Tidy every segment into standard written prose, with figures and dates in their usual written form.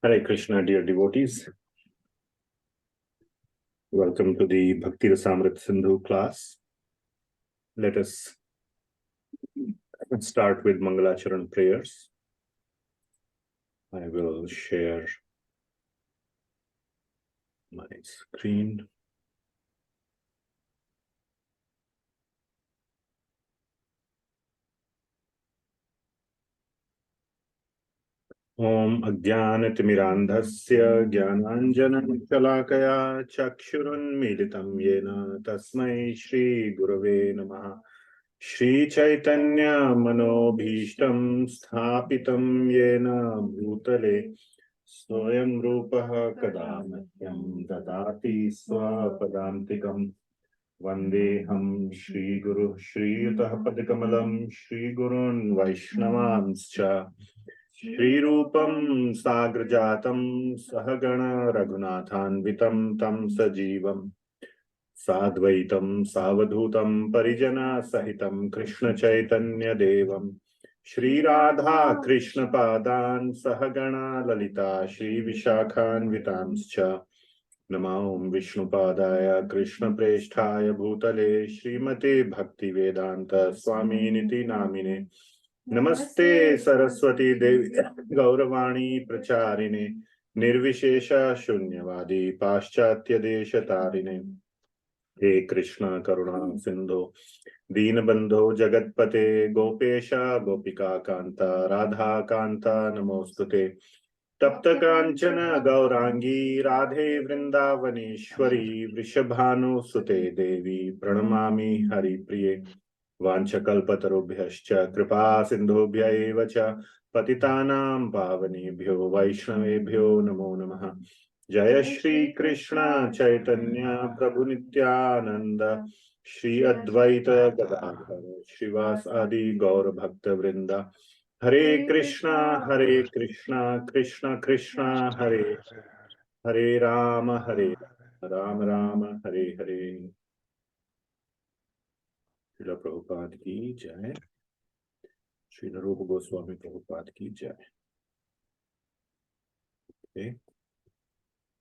Hare Krishna, dear devotees. Welcome to the Bhakti-rasāmṛta-sindhu class. Let us start with Mangalacharan prayers. I will share my screen. Om Ajnanatimirandhasya Jnananjana-shalakaya Chakshurunmilitam Yena Tasmai Shri Gurave Namaha. Shri Chaitanya Manobhishtam Sthapitam Yena Bhutale Swayam Rupaha Kadamahyam Dadati Swapadantikam Vandeham Shri Guru Shri Yutah Padikamalam Shri Gurun Vaishnavanscha Shri Rupam Sagrajatam Sahagana Raghunathanvitam Tam Sajivam Sadvaitam Savadhutam Parijana Sahitam Krishna Chaitanya Devam Shri Radha Krishna Padan Sahagana Lalita Shri Vishakhan Vitamscha Namam Vishnu Padaya Krishna Presthaya Bhutale Srimate Bhakti Vedanta Swami Niti Namine Namaste Saraswati Devi Gauravani Pracharine Nirvishesha Shunyavadi Paschatya Desha Tarine He Krishna Karuna Sindhu Deenabandho Jagatpate Gopesha Gopika Kanta Radha Kanta Namostute Tapta Kanchana Gaurangi Radhe Vrindavaneshwari Vrishabhanu Sute Devi Pranamami Hari Priye Vanchakalpatarubhyascha Kripa Sindhubhya eva cha Patitanam Pavanebhyo Vaishnavebhyo Namo Namaha. Jaya Shri Krishna Chaitanya Prabhu Nityananda Shri Advaita Gadadhara Shrivas Adi Gaura Bhakta Vrinda. Hare Krishna Krishna Krishna Hare Hare Rama Rama Hare Hare. Srila Prabhupada ki jai. Srila Jiva Goswami Prabhupada ki jai. Okay.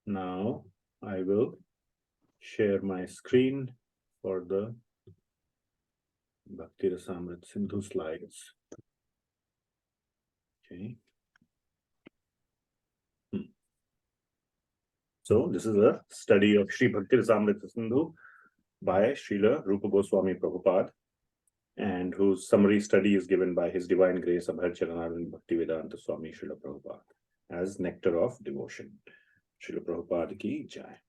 Now I will share my screen for the Bhakti-rasāmṛta-sindhu slides. Okay. So this is a study of Śrī Bhakti-rasāmṛta-sindhu by Srila Jiva Goswami Prabhupada, and whose summary study is given by His Divine Grace Abhayacharana Bhaktivedanta Swami Srila Prabhupada as Nectar of Devotion. Srila Prabhupada ki jai.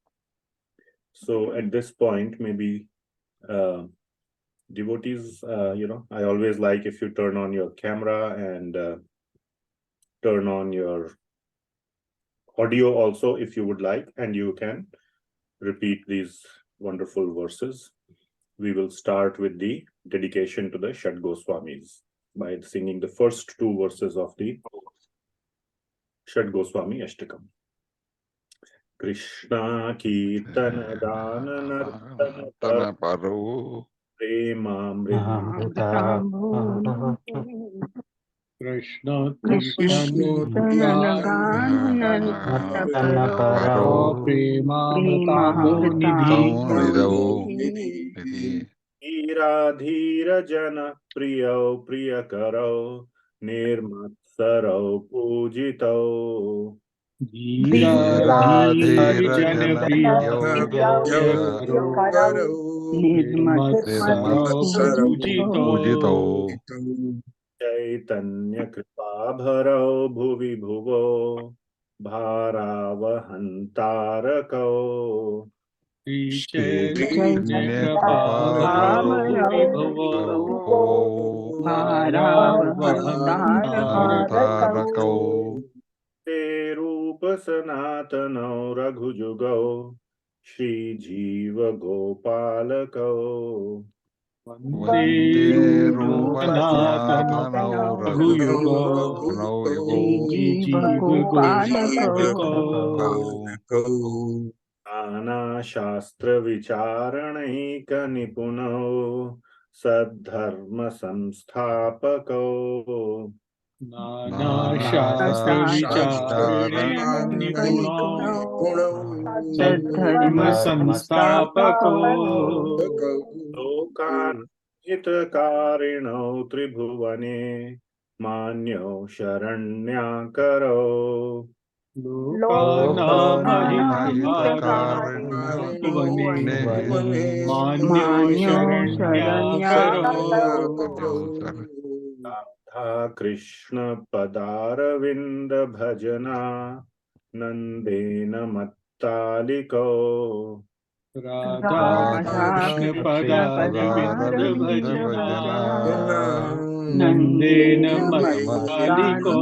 So at this point, maybe devotees, I always like if you turn on your camera and turn on your audio also if you would like, and you can repeat these wonderful verses. We will start with the dedication to the Shad Goswamis by singing the first two verses of the Shad Goswami Ashtakam. Krishna Kirtana Dana Nartana Paro Prema Krishna Kirtana Paro Prema Nidhi Dhira Dhira Jana Priyo Priyakaro Nirmatsaro Pujito Dhira Dhira Jana Priyakaro Nirmatsaro Pujito Chaitanya Kripa Bharo Bhuvi Bhuvo Bharavahantarako Chaitanya Bharavahantarako Te Rupa Sanatano Raghujugo Shri Jiva Gopalako Vande Sanatana Raghujugo Jiva Gopalako Nana Shastra Vicharanaika Nipuno Sadharma Samsthapako Nana Shastra Vicharan Niguno Sadharma Sanstapako Lokan hitakarinau tribhuvane manyo sharanyakaro. Manyo Sharanyakaro Tha Krishna Padaravinda Bhajana Nandena Mattaliko. Radha Krishna Padaravinda Bhajana Nandena Mattaliko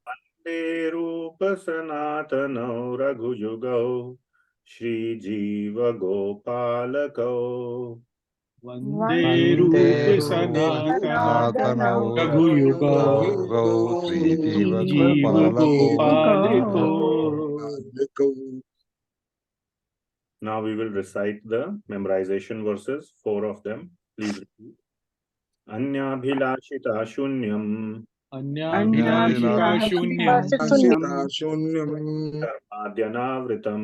Vande Rupa Sanatano Raghuyugo Shri Jiva Gopalako. Vande Rupa Sanatana Raghuyuga Sri Jiva Jiva Gopalako. Gopalako. Now we will recite the memorization verses, 4 of them. Please repeat. Anyabhilashita shunyam Anyabhilashita shunyam karmadyanavritam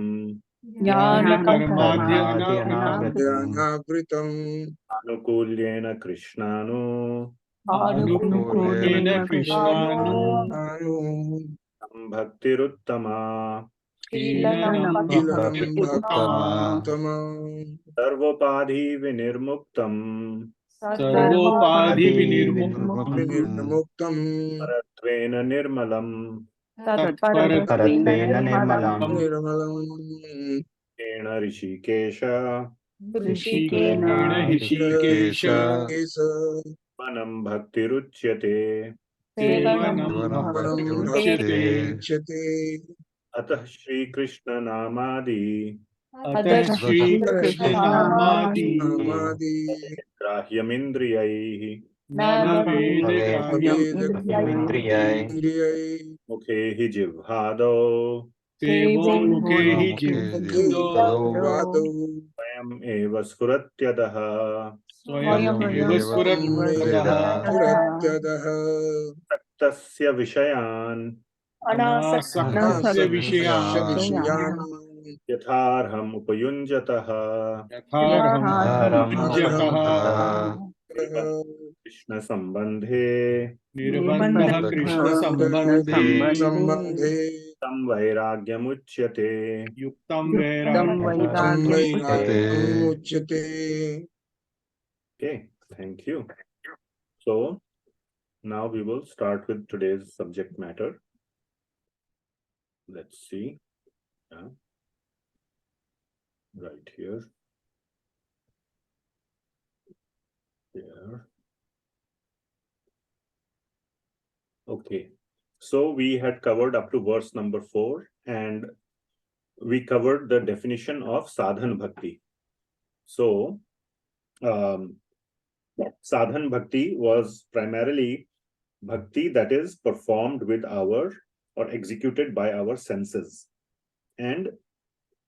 Jnana Karmadyanavritam anukulyena krishnanu Anukulena Krishnanu bhaktiruttama Shilanam Bhaktiruttama sarvopadhi vinirmuktam Sarvopadhi Vinirmuktam paratvena nirmalam Tatparattvena Nirmalam ena rishikesha Rishikena Hishikesha manam bhaktiruchyate. Sevanam Vanam Bhaktiruchyate Atah Shri Krishna Namadi Atha Shri Krishna Namadi Grahyamindriyaihi Navavedahyam Indriyai Mukhehi Jivhado Sevo Mukhehi Jivado Swayam Eva Sfuratyadaha Swayam Eva Sfuratyadaha Tasya Vishayan Anasaktasya Vishayan Yatharham Upayunjataha Yatharham Upayunjataha Krishna Sambandhe Nirbandha Krishna Sambandhe Tam Vairagyamuchyate. Yuktam Vairagyamuchyate. Okay, thank you. So now we will start with today's subject matter. Let's see. Right here. There. Okay. So we had covered up to verse number 4 and we covered the definition of sadhana bhakti. So sadhana bhakti was primarily bhakti that is performed with our or executed by our senses and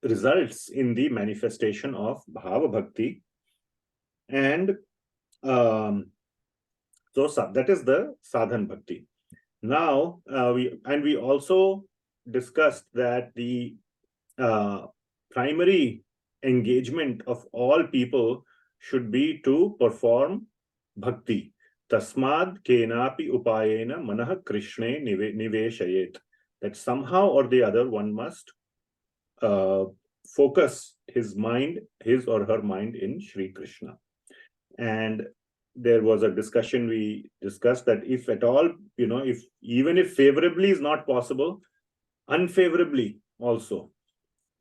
results in the manifestation of bhava bhakti. And so that is the sadhana bhakti. Now we also discussed that the primary engagement of all people should be to perform bhakti. Tasmad kenapi upayena manah krishne niveshayet. That somehow or the other one must focus his or her mind in Shri Krishna. And there was a discussion we discussed that if at all, even if favorably is not possible, unfavorably also.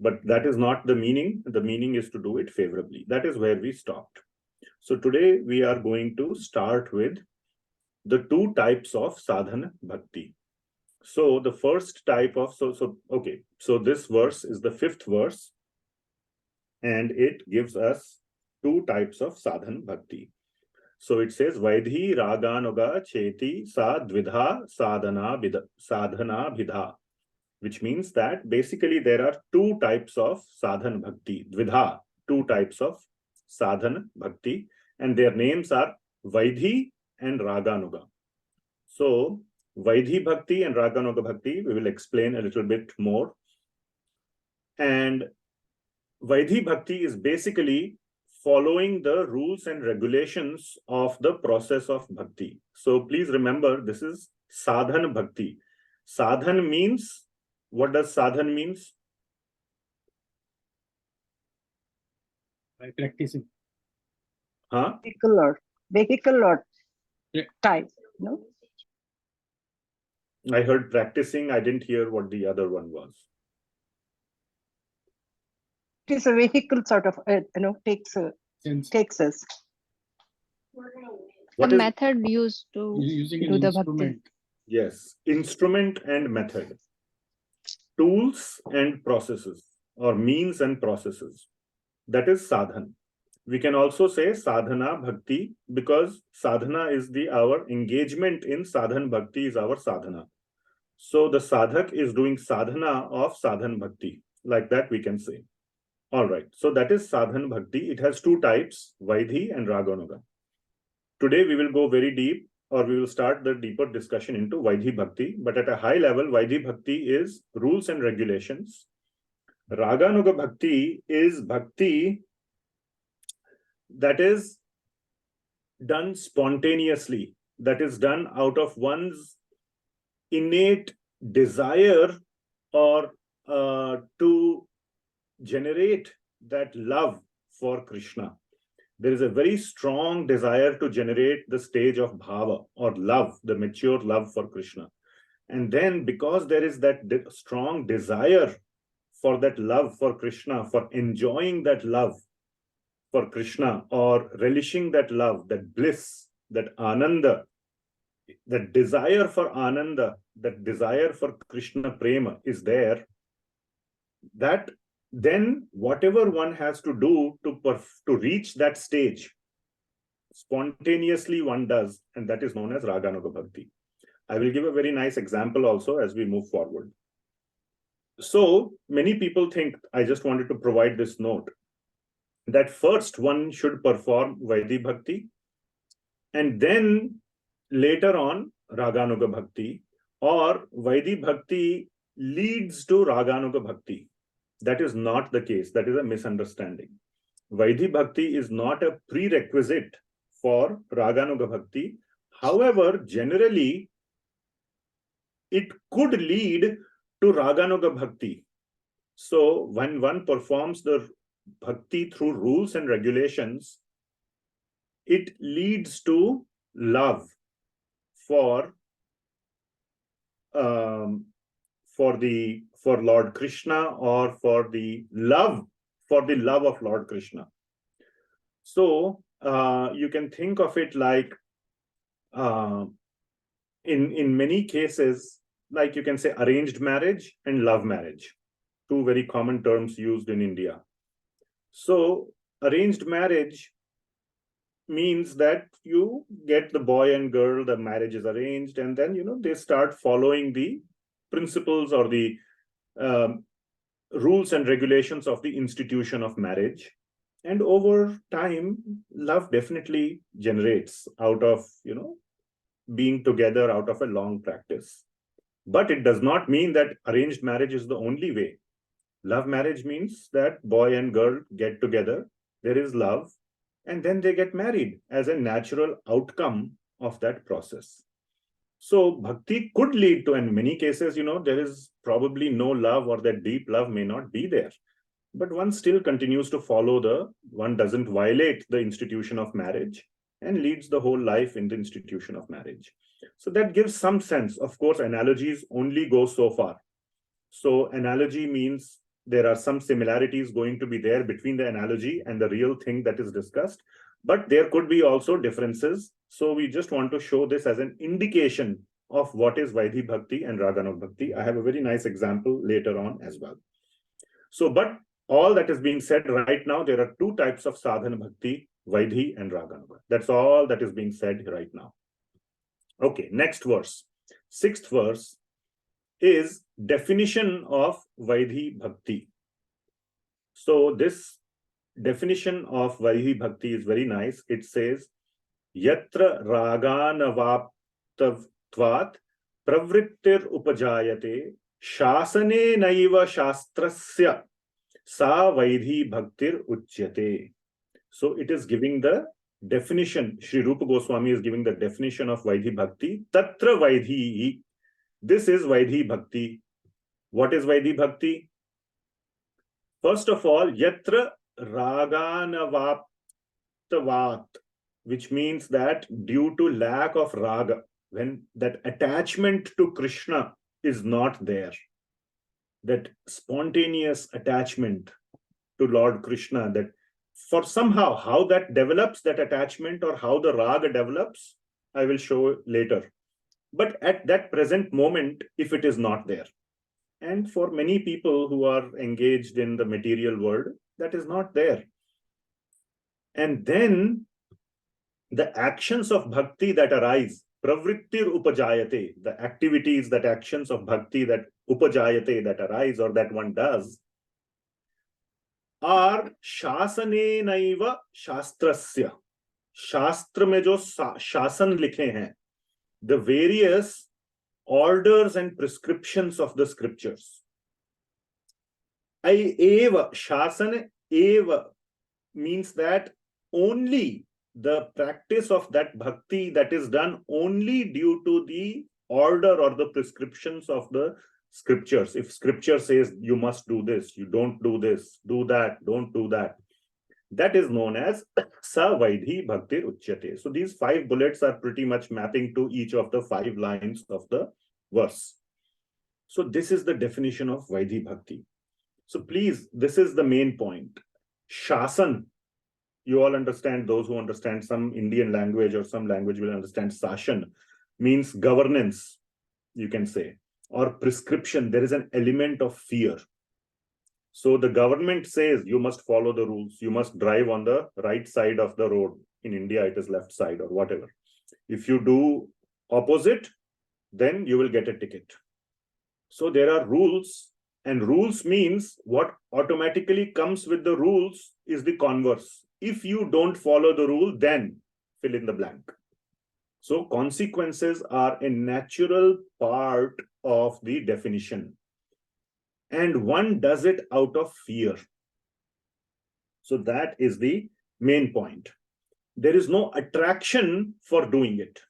But that is not the meaning. The meaning is to do it favorably. That is where we stopped. So today we are going to start with the 2 types of sadhana bhakti. So the first type of, so this verse is the 5th verse and it gives us 2 types of sadhana bhakti. So it says, Vaidhi Raganuga Cheti Sa Dvidha Sadhana Bhidha, which means that basically there are 2 types of sadhana bhakti, Dvidha, 2 types of sadhana bhakti, and their names are Vaidhi and Raganuga. So Vaidhi Bhakti and Raganuga Bhakti, we will explain a little bit more. And Vaidhi Bhakti is basically following the rules and regulations of the process of bhakti. So please remember, this is sadhana bhakti. Sadhan means, what does sadhan means? By practicing. Huh? Vehicle or Yeah. type, no? I heard practicing. I didn't hear what the other one was. It is a vehicle sort of, takes Sense. us. What A is, method used to Using do an the bhakti. instrument. yes, instrument and method. Tools and processes, or means and processes. That is sadhan. We can also say sadhana bhakti, because sadhana is our engagement in sadhan bhakti is our sadhana. So the sadhak is doing sadhana of sadhan bhakti. Like that we can say. All right. So that is sadhan bhakti. It has two types, Vaidhi and Raganuga. Today we will go very deep, or we will start the deeper discussion into Vaidhi Bhakti. But at a high level, Vaidhi Bhakti is rules and regulations. Raganuga Bhakti is bhakti that is done spontaneously, that is done out of one's innate desire, or to generate that love for Krishna. There is a very strong desire to generate the stage of bhava, or love, the mature love for Krishna. And then because there is that strong desire for that love for Krishna, for enjoying that love for Krishna, or relishing that love, that bliss, that ananda, that desire for ananda, that desire for Krishna prema is there, that then whatever one has to do to reach that stage, spontaneously one does, and that is known as Raganuga Bhakti. I will give a very nice example also as we move forward. So many people think, I just wanted to provide this note, that first one should perform Vaidhi Bhakti, and then later on Raganuga Bhakti, or Vaidhi Bhakti leads to Raganuga Bhakti. That is not the case. That is a misunderstanding. Vaidhi Bhakti is not a prerequisite for Raganuga Bhakti. However, generally, it could lead to Raganuga Bhakti. So when one performs the bhakti through rules and regulations, it leads to love for Lord Krishna, or for the love of Lord Krishna. So you can think of it like in many cases, like you can say arranged marriage and love marriage, two very common terms used in India. So arranged marriage means that you get the boy and girl, the marriage is arranged, and then they start following the principles or the rules and regulations of the institution of marriage. And over time, love definitely generates out of being together, out of a long practice. But it does not mean that arranged marriage is the only way. Love marriage means that boy and girl get together, there is love, and then they get married as a natural outcome of that process. So bhakti could lead to, in many cases, there is probably no love, or that deep love may not be there. But one still continues to follow one doesn't violate the institution of marriage and leads the whole life in the institution of marriage. So that gives some sense. Of course, analogies only go so far. So analogy means there are some similarities going to be there between the analogy and the real thing that is discussed, but there could be also differences. So we just want to show this as an indication of what is Vaidhi Bhakti and Raganuga Bhakti. I have a very nice example later on as well. So, but all that is being said right now, there are two types of sadhana bhakti, Vaidhi and Raganuga. That's all that is being said right now. Okay, next verse. 6th verse is definition of Vaidhi Bhakti. So this definition of Vaidhi Bhakti is very nice. It says, Yatra Raganavaptav tvat pravrittir upajayate shasane naiva shastrasya sa vaidhi bhaktir uchyate. So it is giving the definition. Śrī Rupa Goswami is giving the definition of Vaidhi Bhakti. Tatra vaidhi. This is Vaidhi Bhakti. What is Vaidhi Bhakti? First of all, yatra raganavattavat, which means that due to lack of raga, when that attachment to Krishna is not there, that spontaneous attachment to Lord Krishna, that for somehow how that develops, that attachment, or how the raga develops, I will show later. But at that present moment, if it is not there, and for many people who are engaged in the material world, that is not there. And then the actions of bhakti that arise, pravrittir upajayate, the activities, that actions of bhakti that upajayate, that arise or that one does, are shasane naiva shastrasya. Shastra mein jo shasan likhe hain, the various orders and prescriptions of the scriptures. Eva, shasana eva means that only the practice of that bhakti that is done only due to the order or the prescriptions of the scriptures. If scripture says you must do this, you don't do this, do that, don't do that, that is known as sa vaidhi bhaktir uchyate. So these 5 bullets are pretty much mapping to each of the 5 lines of the verse. So this is the definition of Vaidhi Bhakti. So please, this is the main point. Shasan, you all understand, those who understand some Indian language or some language will understand sashan, means governance, you can say, or prescription. There is an element of fear. So the government says you must follow the rules, you must drive on the right side of the road. In India, it is left side or whatever. If you do opposite, then you will get a ticket. So there are rules, and rules means what automatically comes with the rules is the converse. If you don't follow the rule, then fill in the blank. So consequences are a natural part of the definition. And one does it out of fear. So that is the main point. There is no attraction for doing it.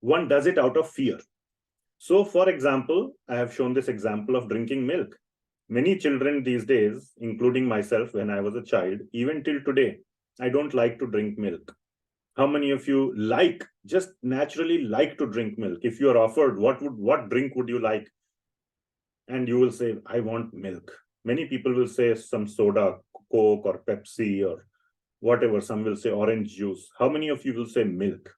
One does it out of fear. So, for example, I have shown this example of drinking milk. Many children these days, including myself when I was a child, even till today, I don't like to drink milk. How many of you just naturally like to drink milk? If you are offered, what drink would you like? And you will say, I want milk. Many people will say some soda, Coke or Pepsi or whatever. Some will say orange juice. How many of you will say milk?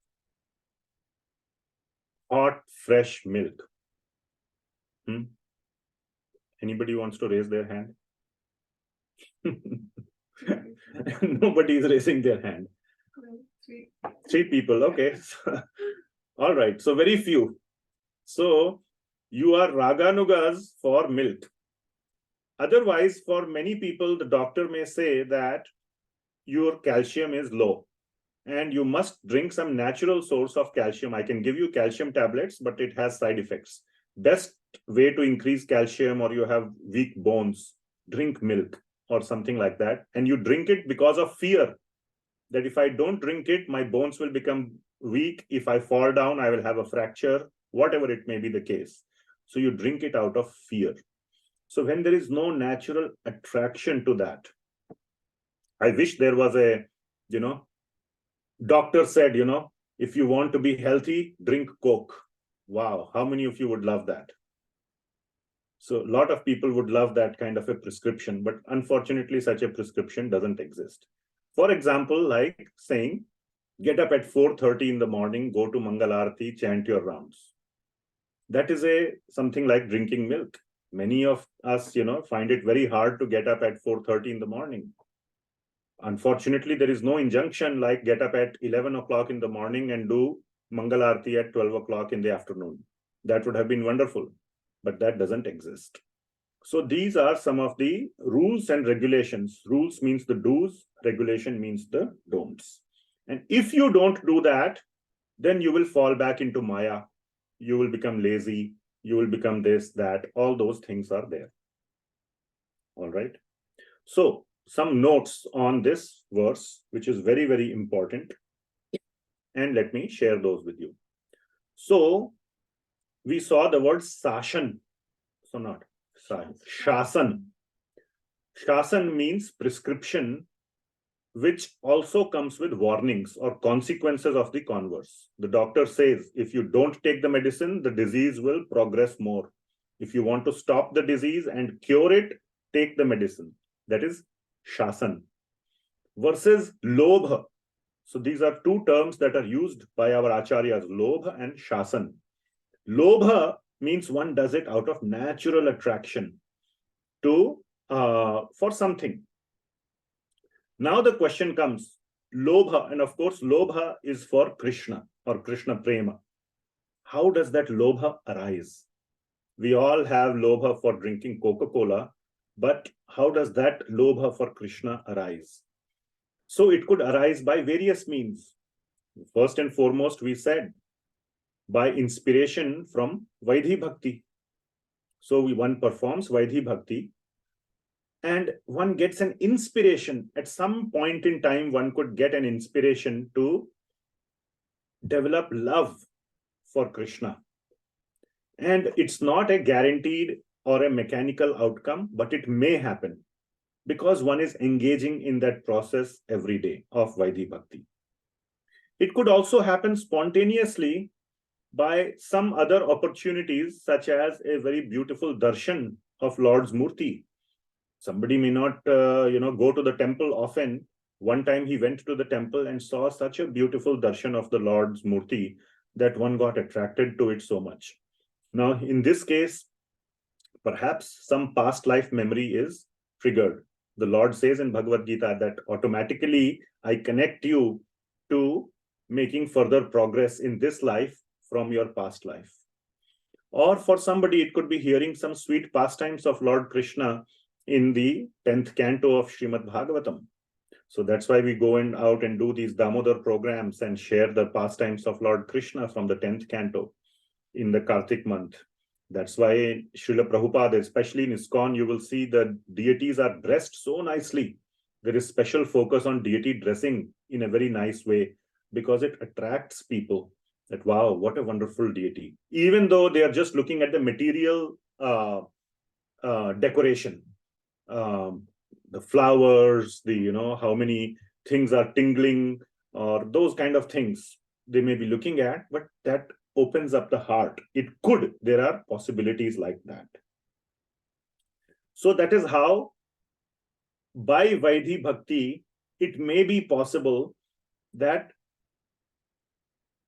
Hot, fresh milk. Anybody wants to raise their hand? Nobody is raising their hand. 3 people, okay. All right, so very few. So you are Raganugas for milk. Otherwise, for many people, the doctor may say that your calcium is low and you must drink some natural source of calcium. I can give you calcium tablets, but it has side effects. Best way to increase calcium, or you have weak bones, drink milk or something like that. And you drink it because of fear that if I don't drink it, my bones will become weak. If I fall down, I will have a fracture, whatever it may be the case. So you drink it out of fear. So when there is no natural attraction to that, I wish there was a, doctor said, if you want to be healthy, drink Coke. Wow, how many of you would love that? So a lot of people would love that kind of a prescription, but unfortunately, such a prescription doesn't exist. For example, like saying, get up at 4:30 in the morning, go to Mangalarati, chant your rounds. That is something like drinking milk. Many of us, find it very hard to get up at 4:30 in the morning. Unfortunately, there is no injunction like get up at 11 o'clock in the morning and do Mangalarti at 12 o'clock in the afternoon. That would have been wonderful, but that doesn't exist. So these are some of the rules and regulations. Rules means the do's, regulation means the don'ts. And if you don't do that, then you will fall back into Maya. you will become lazy, you will become this, that, all those things are there. All right. So some notes on this verse, which is very, very important. And let me share those with you. So we saw the word sashan. So not shasan. Shasan means prescription, which also comes with warnings or consequences of the converse. The doctor says, if you don't take the medicine, the disease will progress more. If you want to stop the disease and cure it, take the medicine. That is shasan. Versus lobha. So these are two terms that are used by our acharyas, lobha and shasan. Lobha means one does it out of natural attraction for something. Now the question comes, lobha, and of course lobha is for Krishna or Krishna prema. How does that lobha arise? We all have lobha for drinking Coca-Cola, but how does that lobha for Krishna arise? So it could arise by various means. First and foremost, we said, by inspiration from Vaidhi Bhakti. So one performs Vaidhi Bhakti, and one gets an inspiration. At some point in time, one could get an inspiration to develop love for Krishna. And it's not a guaranteed or a mechanical outcome, but it may happen because one is engaging in that process every day of Vaidhi Bhakti. It could also happen spontaneously by some other opportunities, such as a very beautiful darshan of Lord's Murti. Somebody may not, go to the temple often. One time he went to the temple and saw such a beautiful darshan of the Lord's Murti that one got attracted to it so much. Now, in this case, perhaps some past life memory is triggered. The Lord says in Bhagavad Gita that automatically I connect you to making further progress in this life from your past life. Or for somebody, it could be hearing some sweet pastimes of Lord Krishna in the 10th canto of Srimad Bhagavatam. So that's why we go out and do these Damodar programs and share the pastimes of Lord Krishna from the 10th canto in the Kartik month. That's why Srila Prabhupada, especially in ISKCON, you will see the deities are dressed so nicely. There is special focus on deity dressing in a very nice way because it attracts people. That, wow, what a wonderful deity. Even though they are just looking at the material decoration, the flowers, how many things are tingling, or those kind of things they may be looking at, but that opens up the heart. There are possibilities like that. So that is how, by Vaidhi Bhakti, it may be possible that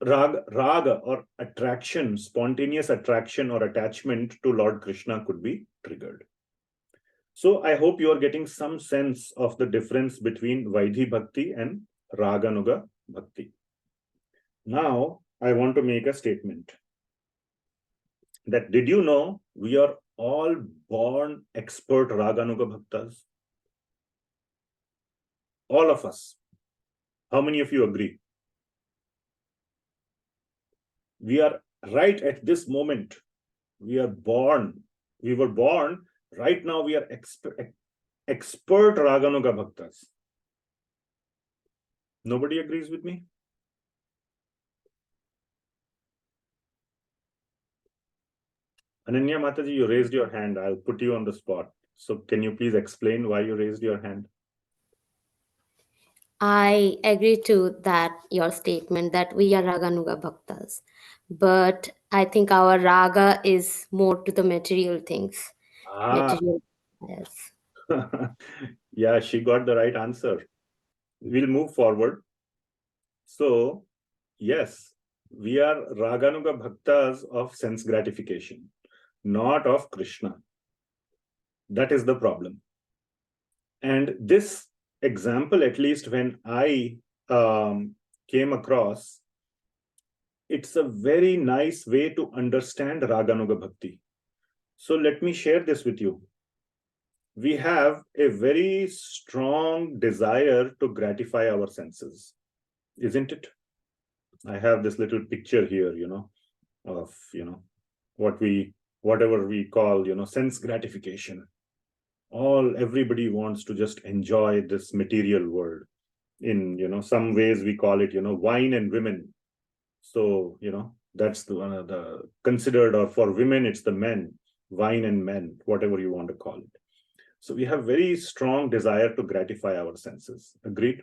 raga or attraction, spontaneous attraction or attachment to Lord Krishna could be triggered. So I hope you are getting some sense of the difference between Vaidhi Bhakti and Raganuga Bhakti. Now, I want to make a statement that did you know we are all born expert Raganuga Bhaktas? All of us. How many of you agree? We are right at this moment. We were born. Right now we are expert Raganuga Bhaktas. Nobody agrees with me? Ananya Mataji, you raised your hand. I'll put you on the spot. So can you please explain why you raised your hand? I agree to that, your statement that we are Raganuga Bhaktas. But I think our raga is more to the material things. Material, yes. Yeah, she got the right answer. We'll move forward. So, yes, we are Raganuga Bhaktas of sense gratification, not of Krishna. That is the problem. And this example, at least when I came across, it's a very nice way to understand Raganuga Bhakti. So let me share this with you. We have a very strong desire to gratify our senses, isn't it? I have this little picture here, of, whatever we call, sense gratification. Everybody wants to just enjoy this material world. In, some ways we call it, wine and women. So, that's the considered, or for women, it's the men, wine and men, whatever you want to call it. So we have very strong desire to gratify our senses. Agreed?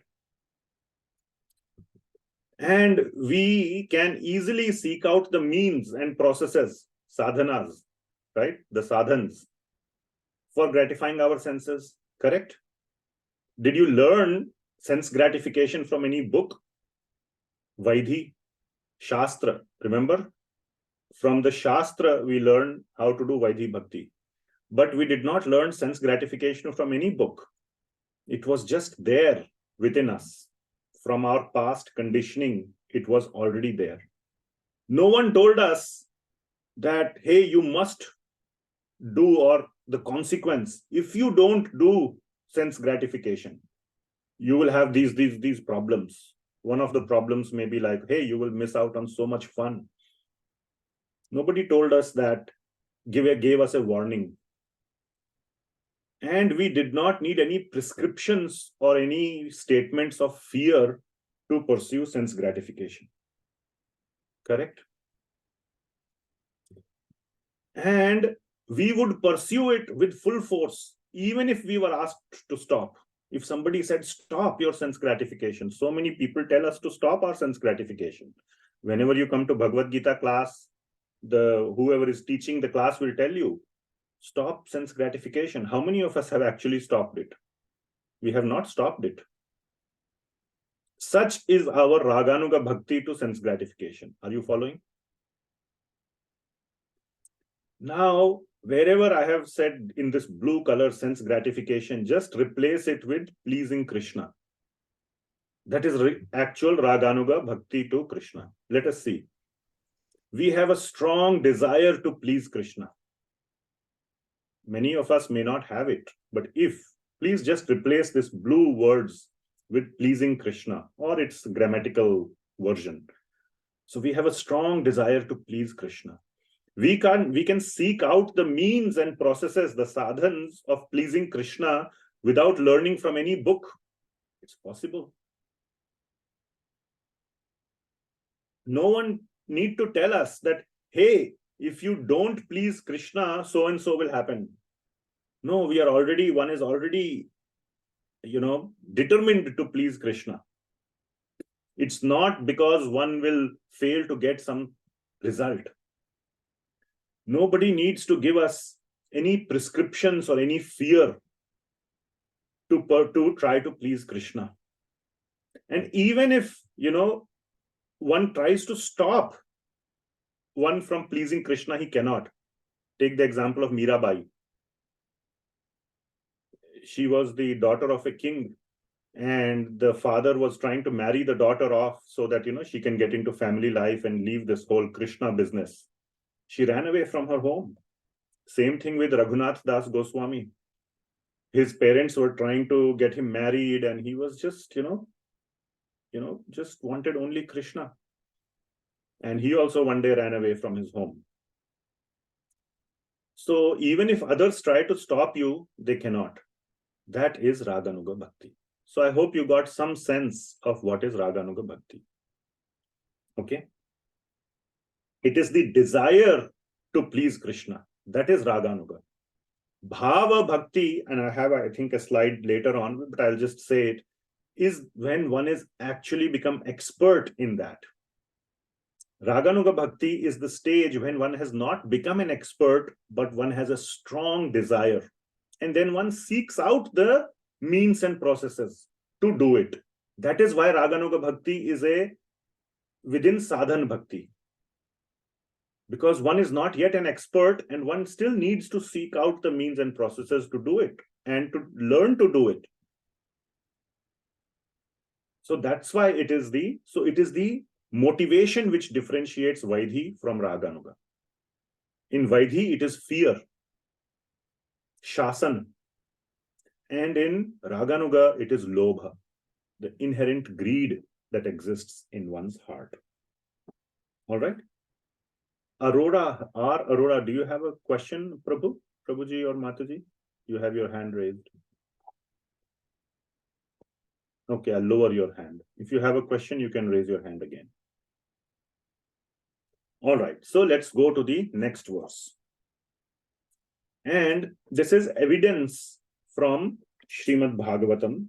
And we can easily seek out the means and processes, sadhanas, right? The sadhans for gratifying our senses, correct? Did you learn sense gratification from any book? Vaidhi, Shastra, remember? From the Shastra, we learn how to do Vaidhi Bhakti. But we did not learn sense gratification from any book. It was just there within us. From our past conditioning, it was already there. No one told us that, hey, you must do, or the consequence. If you don't do sense gratification, you will have these problems. One of the problems may be like, hey, you will miss out on so much fun. Nobody told us that, gave us a warning. And we did not need any prescriptions or any statements of fear to pursue sense gratification. Correct? And we would pursue it with full force, even if we were asked to stop. If somebody said, stop your sense gratification, so many people tell us to stop our sense gratification. Whenever you come to Bhagavad Gita class, whoever is teaching the class will tell you, stop sense gratification. How many of us have actually stopped it? We have not stopped it. Such is our Raganuga Bhakti to sense gratification. Are you following? Now, wherever I have said in this blue color sense gratification, just replace it with pleasing Krishna. That is actual Raganuga Bhakti to Krishna. Let us see. We have a strong desire to please Krishna. Many of us may not have it, but please just replace this blue words with pleasing Krishna, or its grammatical version. So we have a strong desire to please Krishna. We can seek out the means and processes, the sadhans of pleasing Krishna without learning from any book. It's possible. No one need to tell us that, hey, if you don't please Krishna, so and so will happen. No, one is already, determined to please Krishna. It's not because one will fail to get some result. Nobody needs to give us any prescriptions or any fear to try to please Krishna. And even if, one tries to stop one from pleasing Krishna, he cannot. Take the example of Mirabai. She was the daughter of a king, and the father was trying to marry the daughter off so that, she can get into family life and leave this whole Krishna business. She ran away from her home. Same thing with Raghunath Das Goswami. His parents were trying to get him married, and he was just, just wanted only Krishna. And he also one day ran away from his home. So even if others try to stop you, they cannot. That is Raganuga Bhakti. So I hope you got some sense of what is Raganuga Bhakti. Okay? It is the desire to please Krishna. That is Raganuga. Bhava Bhakti, and I have, I think, a slide later on, but I'll just say it, is when one is actually become expert in that. Raganuga Bhakti is the stage when one has not become an expert, but one has a strong desire. And then one seeks out the means and processes to do it. That is why Raganuga Bhakti is within sadhana bhakti. Because one is not yet an expert, and one still needs to seek out the means and processes to do it and to learn to do it. So that's why it is the motivation which differentiates Vaidhi from Raganuga. In Vaidhi, it is fear, shasana. And in Raganuga, it is Lobha, the inherent greed that exists in one's heart. All right? Aurora, do you have a question, Prabhuji or Mataji? You have your hand raised. Okay, I'll lower your hand. If you have a question, you can raise your hand again. All right, so let's go to the next verse. And this is evidence from Srimad Bhagavatam.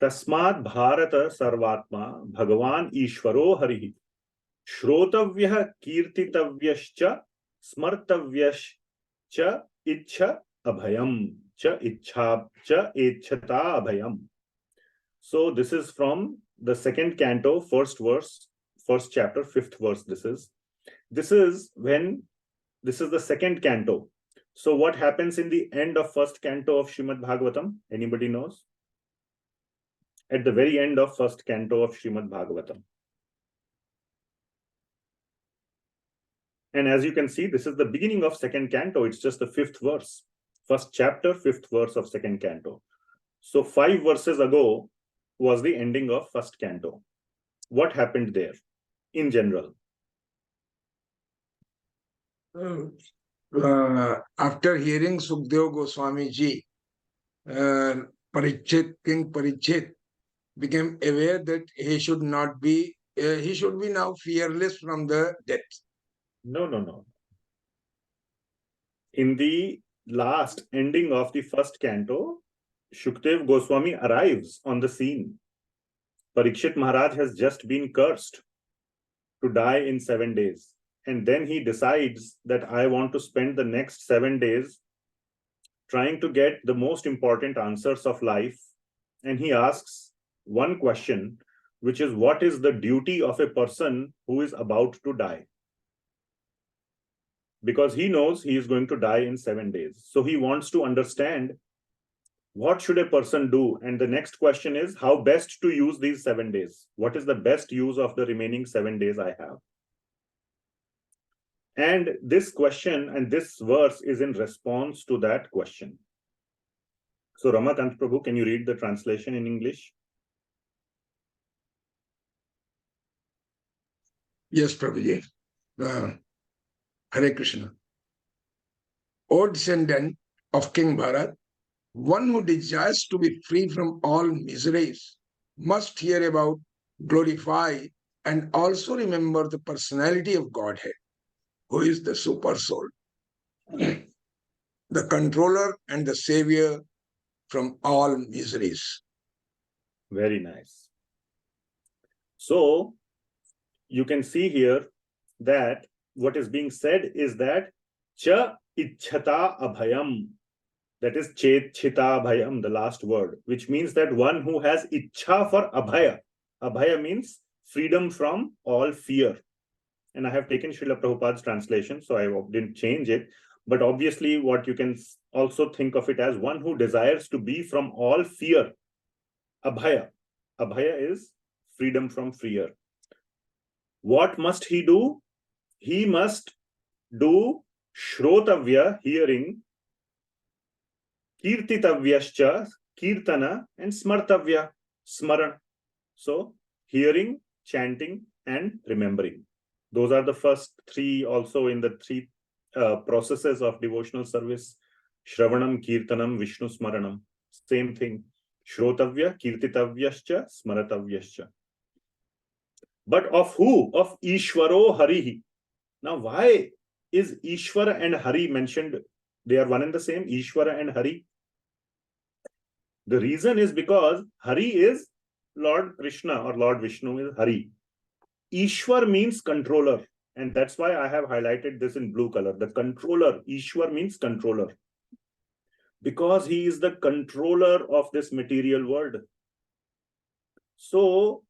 Tasmad Bharata Sarvatma Bhagavan Ishvaro Hari Shrotavyah Kirtitavyascha Smartavyascha Ichha Abhayam Cha Ichha Cha Echata Abhayam. So this is from the second canto, first verse, first chapter, fifth verse. This is the second canto. So what happens in the end of first canto of Srimad Bhagavatam? Anybody knows? At the very end of first canto of Srimad Bhagavatam. And as you can see, this is the beginning of second canto. It's just the fifth verse. First chapter, fifth verse of second canto. So 5 verses ago was the ending of first canto. What happened there in general? After hearing Sukadeva Goswami ji, King Parikshit became aware that he should be now fearless from the death. No. In the last ending of the first canto, Shukdev Goswami arrives on the scene. Parikshit Maharaj has just been cursed to die in 7 days. And then he decides that I want to spend the next 7 days trying to get the most important answers of life. And he asks one question, which is, what is the duty of a person who is about to die? Because he knows he is going to die in 7 days. So he wants to understand, what should a person do? And the next question is, how best to use these 7 days? What is the best use of the remaining 7 days I have? And this question and this verse is in response to that question. So Ramakant Prabhu, can you read the translation in English? Yes, Prabhuji. Hare Krishna. O descendant of King Bharat, one who desires to be free from all miseries must hear about, glorify, and also remember the personality of Godhead, who is the super soul, the controller and the savior from all miseries. Very nice. So you can see here that what is being said is that cha ichhata abhayam, that is chet chita abhayam, the last word, which means that one who has ichha for abhaya. Abhaya means freedom from all fear. And I have taken Srila Prabhupada's translation, so I didn't change it. But obviously, what you can also think of it as one who desires to be from all fear. Abhaya. Abhaya is freedom from fear. What must he do? He must do shrotavya, hearing, kirtitavyascha, kirtana, and smartavya, smaran. So, hearing, chanting, and remembering. Those are the first 3 also in the 3 processes of devotional service. Shravanam, Kirtanam, Vishnu Smaranam. Same thing. Shrotavya, Kirtitavyascha, Smaratavyascha. But of who? Of Ishvaro Hari. Now, why is Ishvara and Hari mentioned? They are one and the same, Ishvara and Hari. The reason is because Hari is Lord Krishna or Lord Vishnu is Hari. Ishvar means controller, and that's why I have highlighted this in blue color. The controller, Ishvar means controller, because he is the controller of this material world. So,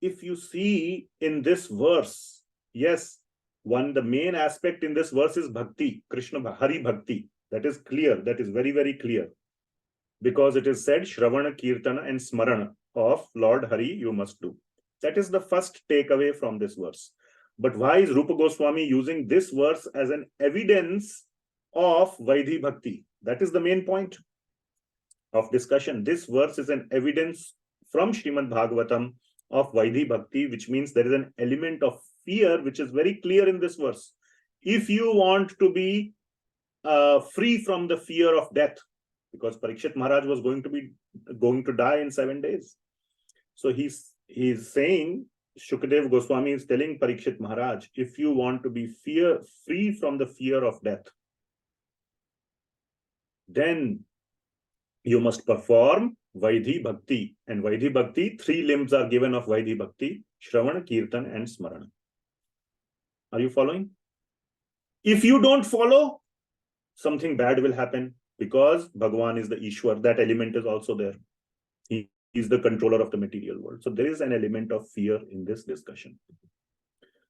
if you see in this verse, yes, the main aspect in this verse is Bhakti, Krishna, Hari Bhakti. That is clear, that is very, very clear. Because it is said, Shravana, Kirtana, and Smarana of Lord Hari you must do. That is the first takeaway from this verse. But why is Rupa Goswami using this verse as an evidence of Vaidhi Bhakti? That is the main point of discussion. This verse is an evidence from Srimad Bhagavatam of Vaidhi Bhakti, which means there is an element of fear which is very clear in this verse. If you want to be free from the fear of death, because Parikshit Maharaj was going to die in 7 days. So he's saying, Shukdev Goswami is telling Parikshit Maharaj, if you want to be free from the fear of death, then you must perform Vaidhi Bhakti. And Vaidhi Bhakti, 3 limbs are given of Vaidhi Bhakti: Shravana, Kirtan, and Smarana. Are you following? If you don't follow, something bad will happen, because Bhagavan is the Ishvar. That element is also there. He is the controller of the material world. So there is an element of fear in this discussion.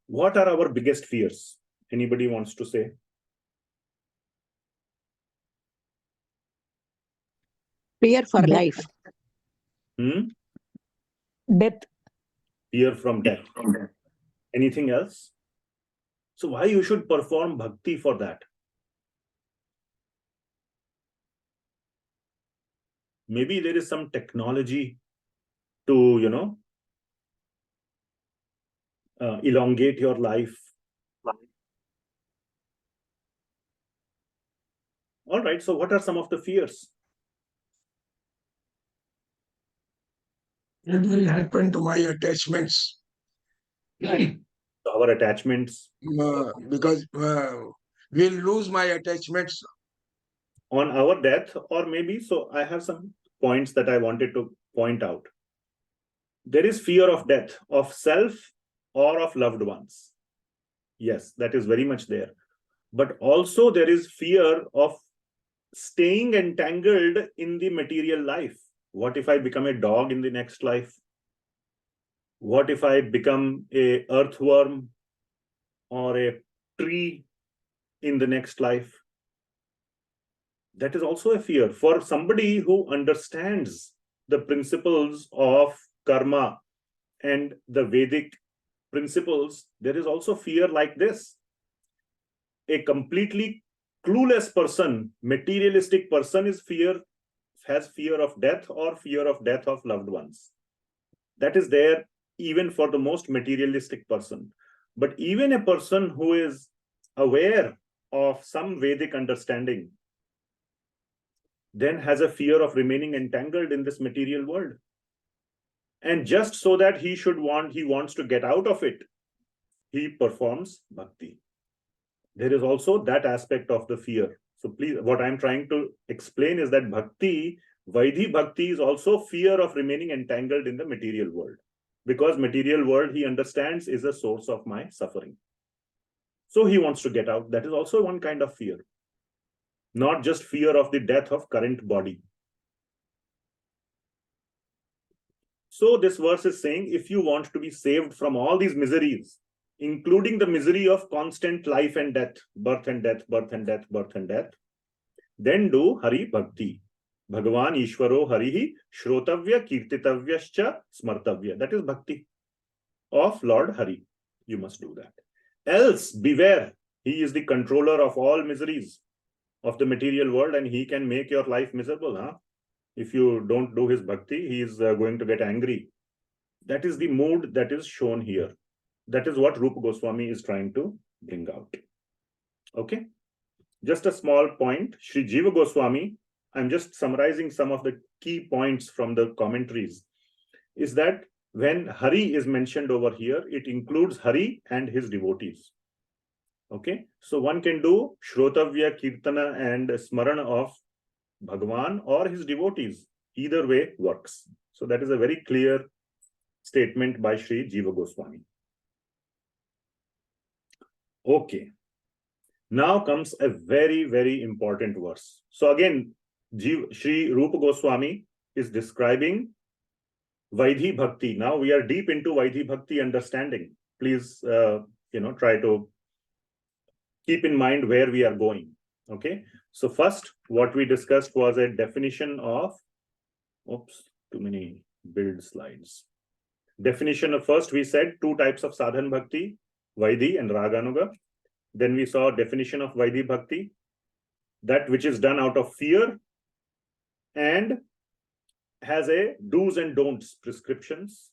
What are our biggest fears? Anybody wants to say? Fear for life. Death. Fear from death. Anything else? So why you should perform bhakti for that? Maybe there is some technology to, elongate your life. All right, so what are some of the fears? What will happen to my attachments? Our attachments. Because we'll lose my attachments. On our death, or maybe, so I have some points that I wanted to point out. There is fear of death, of self or of loved ones. Yes, that is very much there. But also there is fear of staying entangled in the material life. What if I become a dog in the next life? What if I become a earthworm or a tree in the next life? That is also a fear. For somebody who understands the principles of karma and the Vedic principles, there is also fear like this. A completely clueless person, materialistic person has fear of death or fear of death of loved ones. That is there even for the most materialistic person. But even a person who is aware of some Vedic understanding then has a fear of remaining entangled in this material world. And just so that he wants to get out of it, he performs bhakti. There is also that aspect of the fear. So please, what I'm trying to explain is that bhakti, Vaidhi Bhakti, is also fear of remaining entangled in the material world. Because material world, he understands, is a source of my suffering. So he wants to get out. That is also one kind of fear. Not just fear of the death of current body. So this verse is saying, if you want to be saved from all these miseries, including the misery of constant life and death, birth and death, birth and death, birth and death, then do Hari Bhakti. Bhagavan Ishvaro Hari Shrotavya Kirtitavyascha Smartavya. That is Bhakti of Lord Hari. You must do that. Else, beware. He is the controller of all miseries of the material world, and he can make your life miserable. If you don't do his bhakti, he is going to get angry. That is the mood that is shown here. That is what Rupa Goswami is trying to bring out. Okay. Just a small point. Śrī Jiva Goswami, I'm just summarizing some of the key points from the commentaries, is that when Hari is mentioned over here, it includes Hari and his devotees. Okay, so one can do Shrotavya, Kirtana and Smarana of Bhagavan or his devotees. Either way works. So that is a very clear statement by Śrī Jiva Goswami. Okay, now comes a very, very important verse. So again, Śrī Rupa Goswami is describing Vaidhi Bhakti. Now we are deep into Vaidhi Bhakti understanding. Please, try to keep in mind where we are going. Okay, so first, what we discussed was a definition of, too many build slides. Definition of, first we said 2 types of sadhana bhakti, Vaidhi and Raganuga. Then we saw definition of Vaidhi Bhakti, that which is done out of fear and has a do's and don'ts prescriptions.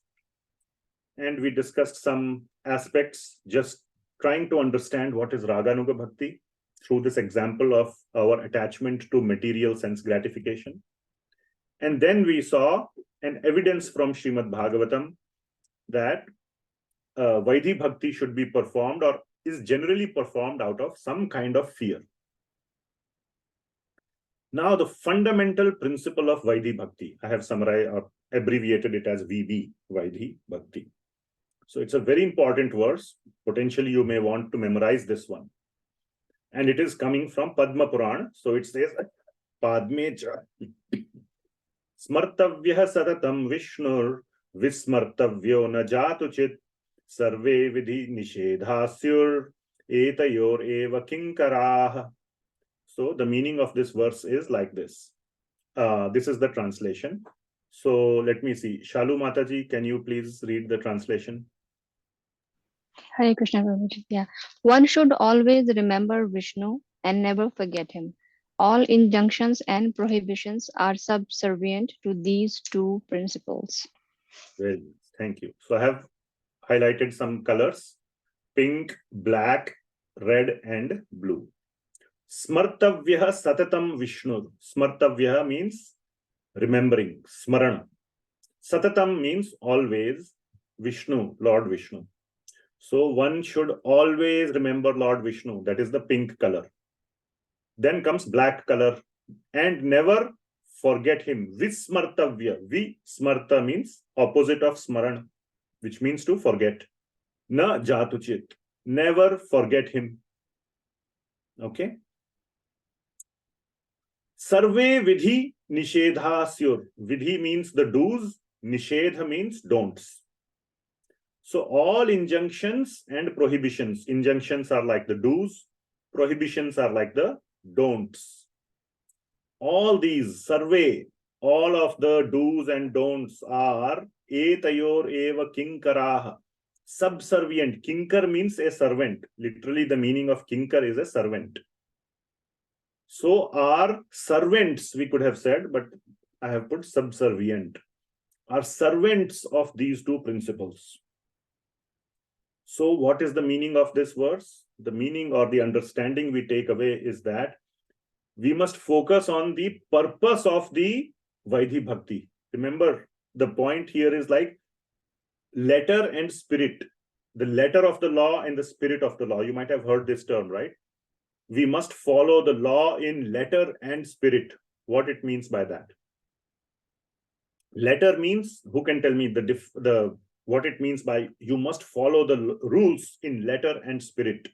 and we discussed some aspects, just trying to understand what is Raganuga Bhakti through this example of our attachment to material sense gratification. And then we saw an evidence from Srimad Bhagavatam that Vaidhi Bhakti should be performed or is generally performed out of some kind of fear. Now, the fundamental principle of Vaidhi Bhakti, I have summarized or abbreviated it as VB, Vaidhi Bhakti. So it's a very important verse. Potentially, you may want to memorize this one. And it is coming from Padma Purana. So it says, Padmecha Smartavyah Satatam Vishnur Vismartavyo Najatuchit Sarve Vidhi Nishedhasyur Etayor Eva Kinkarah. So the meaning of this verse is like this. This is the translation. So let me see. Shalu Mataji, can you please read the translation? Hare Krishna Prabhuji. Yeah. One should always remember Vishnu and never forget him. All injunctions and prohibitions are subservient to these two principles. Well, thank you. So I have highlighted some colors: pink, black, red, and blue. Smartavyah Satatam Vishnu. Smartavyah means remembering, smarana. Satatam means always, Vishnu, Lord Vishnu. So one should always remember Lord Vishnu. That is the pink color. Then comes black color, and never forget him. Vismartavya. Vismarta means opposite of smarana, which means to forget. Na jatuchit. Never forget him. Okay. Sarve vidhi nishedhasyur. Vidhi means the do's, nishedha means don'ts. So all injunctions and prohibitions. Injunctions are like the do's, prohibitions are like the don'ts. All these, survey, all of the do's and don'ts are etayor eva kinkaraha. Subservient. Kinkar means a servant. Literally, the meaning of kinkar is a servant. So are servants, we could have said, but I have put subservient. Are servants of these two principles. So what is the meaning of this verse? The meaning or the understanding we take away is that we must focus on the purpose of the Vaidhi Bhakti. Remember, the point here is like letter and spirit. The letter of the law and the spirit of the law. You might have heard this term, right? We must follow the law in letter and spirit. What it means by that? Letter means, who can tell me what it means by you must follow the rules in letter and spirit?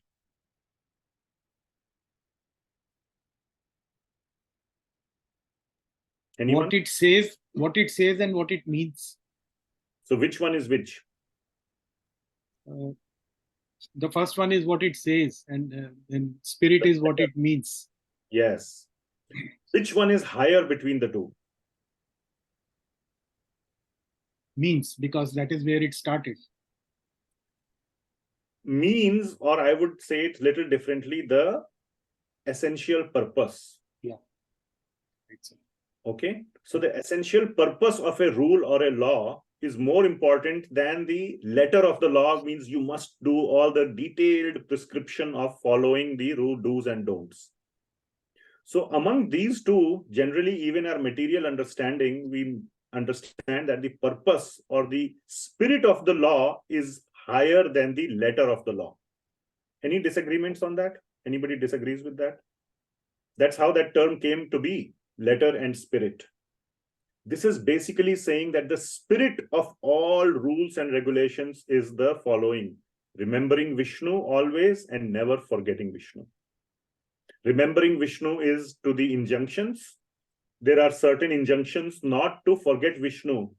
Anyone? What it says and what it means. So which one is which? The first one is what it says, and then spirit is what it means. Yes. Which one is higher between the two? Means, because that is where it started. Means, or I would say it little differently, the essential purpose. Yeah. Right. Okay. So the essential purpose of a rule or a law is more important than the letter of the law. Means you must do all the detailed prescription of following the rule, do's and don'ts. So among these two, generally, even our material understanding, we understand that the purpose or the spirit of the law is higher than the letter of the law. Any disagreements on that? Anybody disagrees with that? That's how that term came to be, letter and spirit. This is basically saying that the spirit of all rules and regulations is the following: remembering Vishnu always and never forgetting Vishnu. Remembering Vishnu is to the injunctions. There are certain injunctions not to forget Vishnu.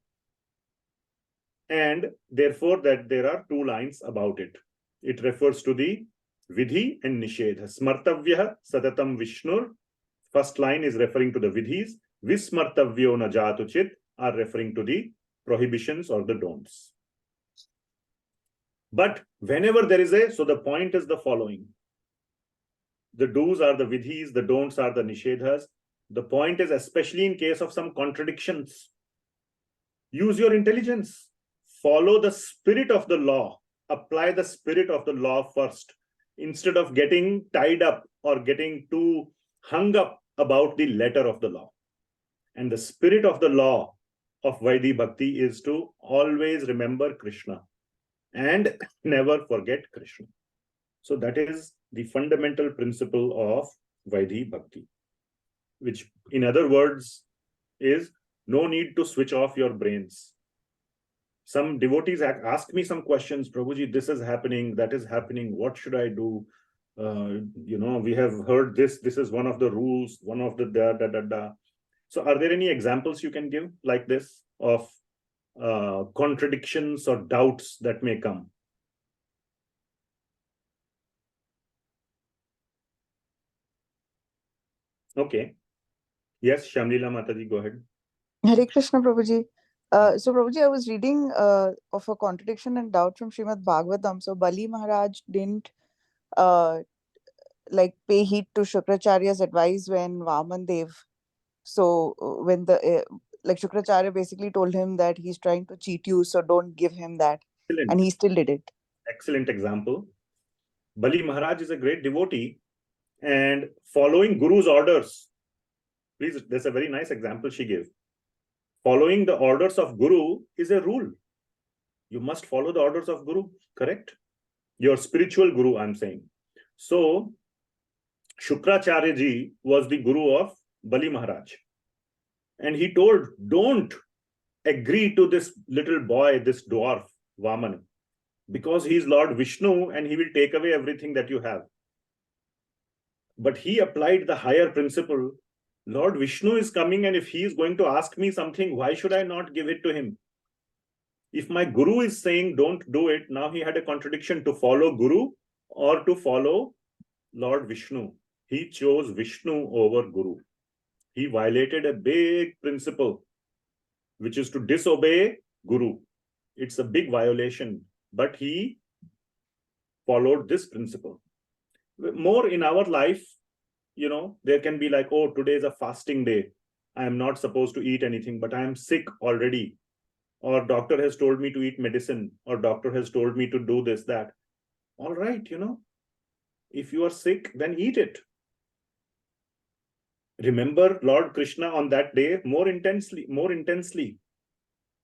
And therefore, that there are two lines about it. It refers to the vidhi and nishedha. Smartavyah satatam Vishnur. First line is referring to the vidhis. Vismartavyo najatuchit are referring to the prohibitions or the don'ts. But whenever there is so the point is the following. The do's are the vidhis, the don'ts are the nishedhas. The point is, especially in case of some contradictions, use your intelligence. follow the spirit of the law, apply the spirit of the law first, instead of getting tied up or getting too hung up about the letter of the law. And the spirit of the law of Vaidhi Bhakti is to always remember Krishna and never forget Krishna. So that is the fundamental principle of Vaidhi Bhakti, which in other words is no need to switch off your brains. Some devotees ask me some questions, Prabhuji, this is happening, that is happening, what should I do? We have heard this is one of the rules, one of the da. So are there any examples you can give like this of contradictions or doubts that may come? Okay. Yes, Shamlila Mataji, go ahead. Hare Krishna, Prabhuji. So, Prabhuji, I was reading of a contradiction and doubt from Srimad Bhagavatam. So, Bali Maharaj didn't pay heed to Shukracharya's advice when Vaman Dev. So, when Shukracharya basically told him that he's trying to cheat you, so don't give him that. Excellent. And he still did it. Excellent example. Bali Maharaj is a great devotee and following Guru's orders. Please, there's a very nice example she gave. Following the orders of Guru is a rule. You must follow the orders of Guru, correct? Your spiritual Guru, I'm saying. So, Shukracharya ji was the Guru of Bali Maharaj. And he told, don't agree to this little boy, this dwarf, Vaman, because he is Lord Vishnu and he will take away everything that you have. But he applied the higher principle. Lord Vishnu is coming, and if he is going to ask me something, why should I not give it to him? If my Guru is saying don't do it, now he had a contradiction to follow Guru or to follow Lord Vishnu. He chose Vishnu over Guru. He violated a big principle, which is to disobey Guru. It's a big violation, but he followed this principle. More in our life, there can be like, oh, today is a fasting day. I am not supposed to eat anything, but I am sick already. Or doctor has told me to eat medicine, or doctor has told me to do this, that. All right, if you are sick, then eat it. Remember Lord Krishna on that day more intensely,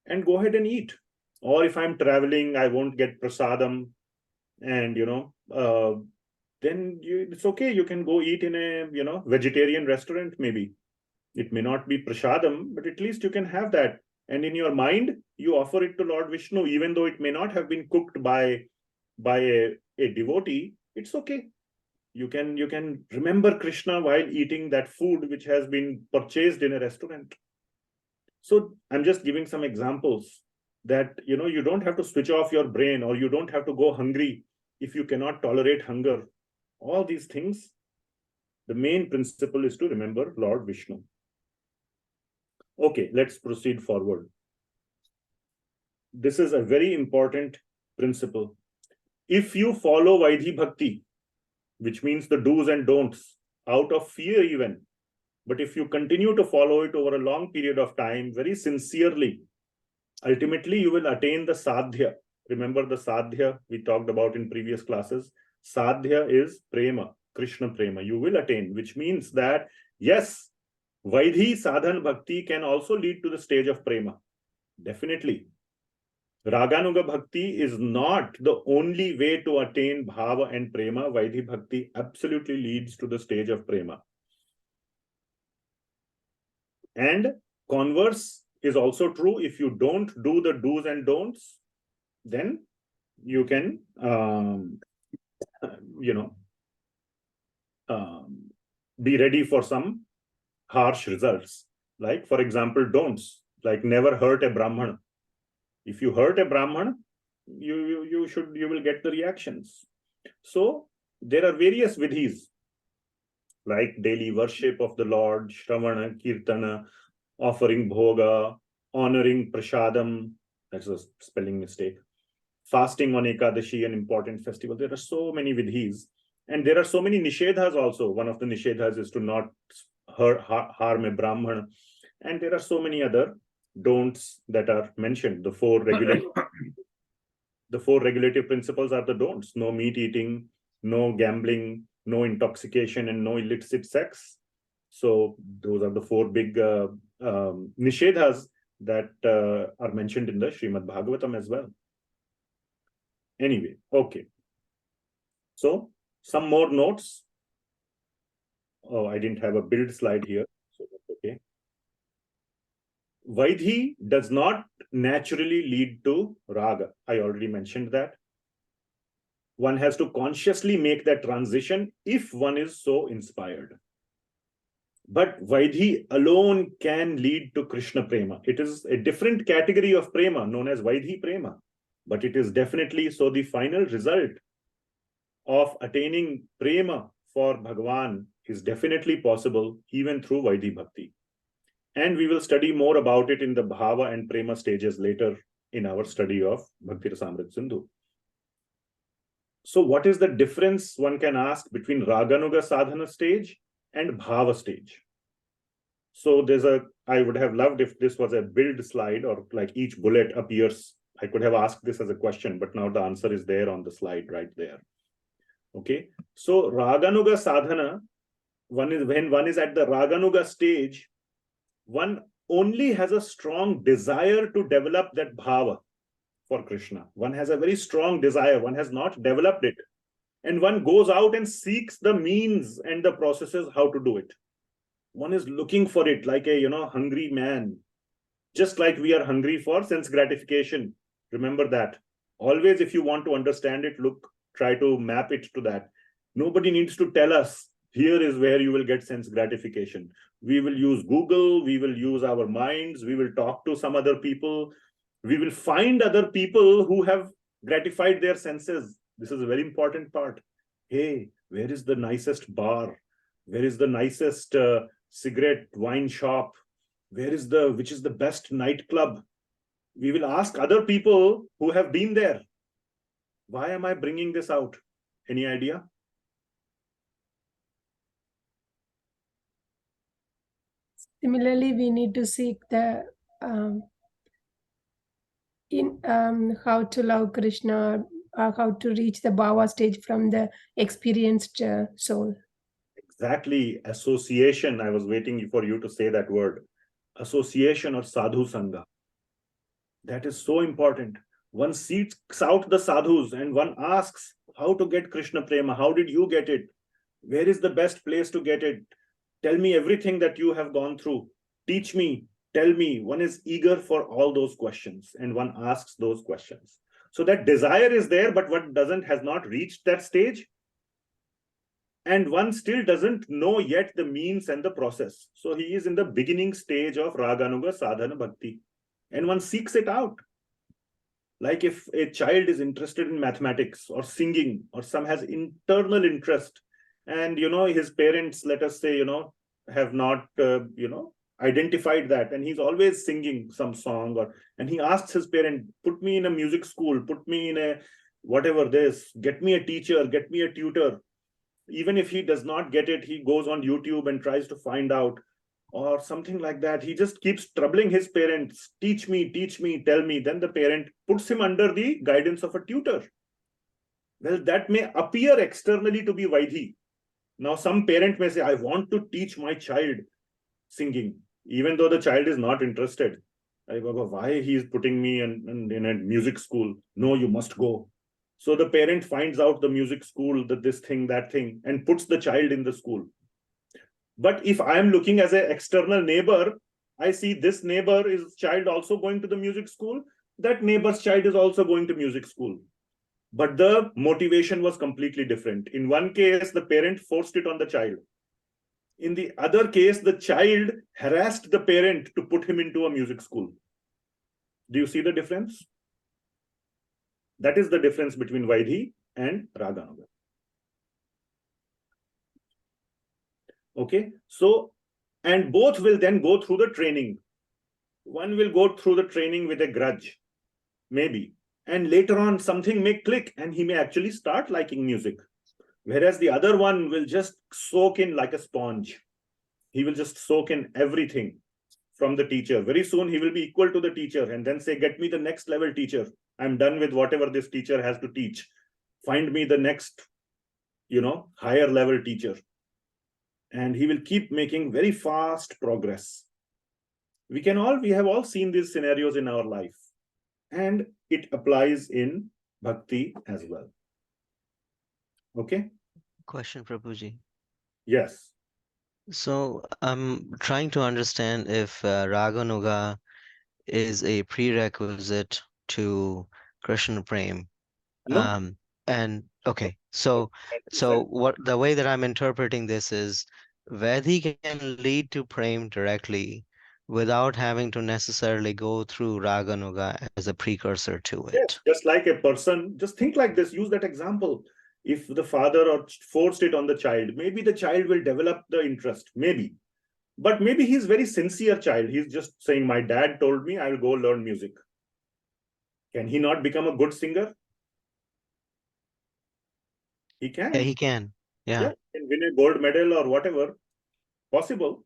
and go ahead and eat. Or if I'm traveling, I won't get prasadam, and then it's okay. You can go eat in a vegetarian restaurant. Maybe it may not be prasadam, but at least you can have that. And in your mind, you offer it to Lord Vishnu, even though it may not have been cooked by a devotee. It's okay. You can remember Krishna while eating that food which has been purchased in a restaurant. So I'm just giving some examples that you don't have to switch off your brain, or you don't have to go hungry if you cannot tolerate hunger. All these things, the main principle is to remember Lord Vishnu. Okay, let's proceed forward. This is a very important principle. If you follow Vaidhi Bhakti, which means the do's and don'ts, out of fear even, but if you continue to follow it over a long period of time, very sincerely, ultimately you will attain the sadhya. Remember the sadhya we talked about in previous classes? Sadhya is prema, Krishna prema. You will attain, which means that, yes, Vaidhi sadhana bhakti can also lead to the stage of prema. Definitely. Raganuga bhakti is not the only way to attain bhava and prema. Vaidhi bhakti absolutely leads to the stage of prema. And converse is also true. If you don't do the do's and don'ts, then you can, be ready for some harsh results. Like, for example, don'ts, like never hurt a Brahmana. If you hurt a Brahmana, you will get the reactions. So there are various vidhis, like daily worship of the Lord, Shravana, Kirtana, offering bhoga, honoring prasadam, that's a spelling mistake, fasting on Ekadashi, an important festival. There are so many vidhis, and there are so many nishedhas also. One of the nishedhas is to not harm a Brahmana, and there are so many other don'ts that are mentioned. The four regulative principles are the don'ts: no meat eating, no gambling, no intoxication, and no illicit sex. So those are the four big nishedhas that are mentioned in the Srimad Bhagavatam as well. Anyway, okay. So some more notes. Oh, I didn't have a build slide here, so that's okay. Vaidhi does not naturally lead to raga. I already mentioned that. One has to consciously make that transition if one is so inspired. But Vaidhi alone can lead to Krishna prema. It is a different category of prema known as Vaidhi prema. But it is definitely so the final result of attaining prema for Bhagavan is definitely possible even through Vaidhi Bhakti. And we will study more about it in the bhava and prema stages later in our study of Bhakti-rasāmṛta-sindhu. So what is the difference, one can ask, between Raganuga sadhana stage and bhava stage? So I would have loved if this was a build slide, or like each bullet appears. I could have asked this as a question, but now the answer is there on the slide right there. Okay, so Raganuga sadhana, when one is at the Raganuga stage, one only has a strong desire to develop that bhava for Krishna. One has a very strong desire. One has not developed it. And one goes out and seeks the means and the processes how to do it. One is looking for it like a, hungry man. Just like we are hungry for sense gratification. Remember that. Always, if you want to understand it, try to map it to that. Nobody needs to tell us, here is where you will get sense gratification. We will use Google, we will use our minds, we will talk to some other people, we will find other people who have gratified their senses. This is a very important part. Hey, where is the nicest bar? Where is the nicest cigarette wine shop? Which is the best nightclub? We will ask other people who have been there. Why am I bringing this out? Any idea? Similarly, we need to seek the how to love Krishna, or how to reach the bhava stage from the experienced soul. Exactly. Association. I was waiting for you to say that word. Association or sadhu sangha. That is so important. One seeks out the sadhus and one asks how to get Krishna prema. How did you get it? Where is the best place to get it? Tell me everything that you have gone through. Teach me. Tell me. One is eager for all those questions and one asks those questions. So that desire is there, but one has not reached that stage. And one still doesn't know yet the means and the process. So he is in the beginning stage of Raganuga sadhana bhakti. And one seeks it out. Like if a child is interested in mathematics or singing or some has internal interest, and his parents, let us say, have not identified that, and he's always singing some song, and he asks his parent, put me in a music school, put me in a whatever this, get me a teacher, get me a tutor. Even if he does not get it, he goes on YouTube and tries to find out, or something like that. He just keeps troubling his parents, teach me, tell me. Then the parent puts him under the guidance of a tutor. Well, that may appear externally to be Vaidhi. Now, some parent may say, I want to teach my child singing, even though the child is not interested. I go, why he is putting me in a music school? No, you must go. So the parent finds out the music school, this thing, that thing, and puts the child in the school. But if I am looking as an external neighbor, I see this neighbor's child also going to the music school. That neighbor's child is also going to music school. But the motivation was completely different. In one case, the parent forced it on the child. In the other case, the child harassed the parent to put him into a music school. Do you see the difference? That is the difference between Vaidhi and Raganuga. Okay, so, and both will then go through the training. One will go through the training with a grudge, maybe. And later on, something may click and he may actually start liking music. Whereas the other one will just soak in like a sponge. He will just soak in everything. from the teacher. Very soon he will be equal to the teacher and then say, get me the next level teacher. I'm done with whatever this teacher has to teach. Find me the next, higher level teacher. And he will keep making very fast progress. We have all seen these scenarios in our life. And it applies in bhakti as well. Okay? Question, Prabhuji. Yes. So I'm trying to understand if Raganuga is a prerequisite to Krishna Prem. No. And okay, so what the way that I'm interpreting this is Vaidhi can lead to Prem directly without having to necessarily go through Raganuga as a precursor to it. Yes, just like a person, just think like this, use that example. If the father forced it on the child, maybe the child will develop the interest, maybe. But maybe he's very sincere child. He's just saying, my dad told me I will go learn music. Can he not become a good singer? He can. Yeah, he can. Yeah. He can win a gold medal or whatever. Possible.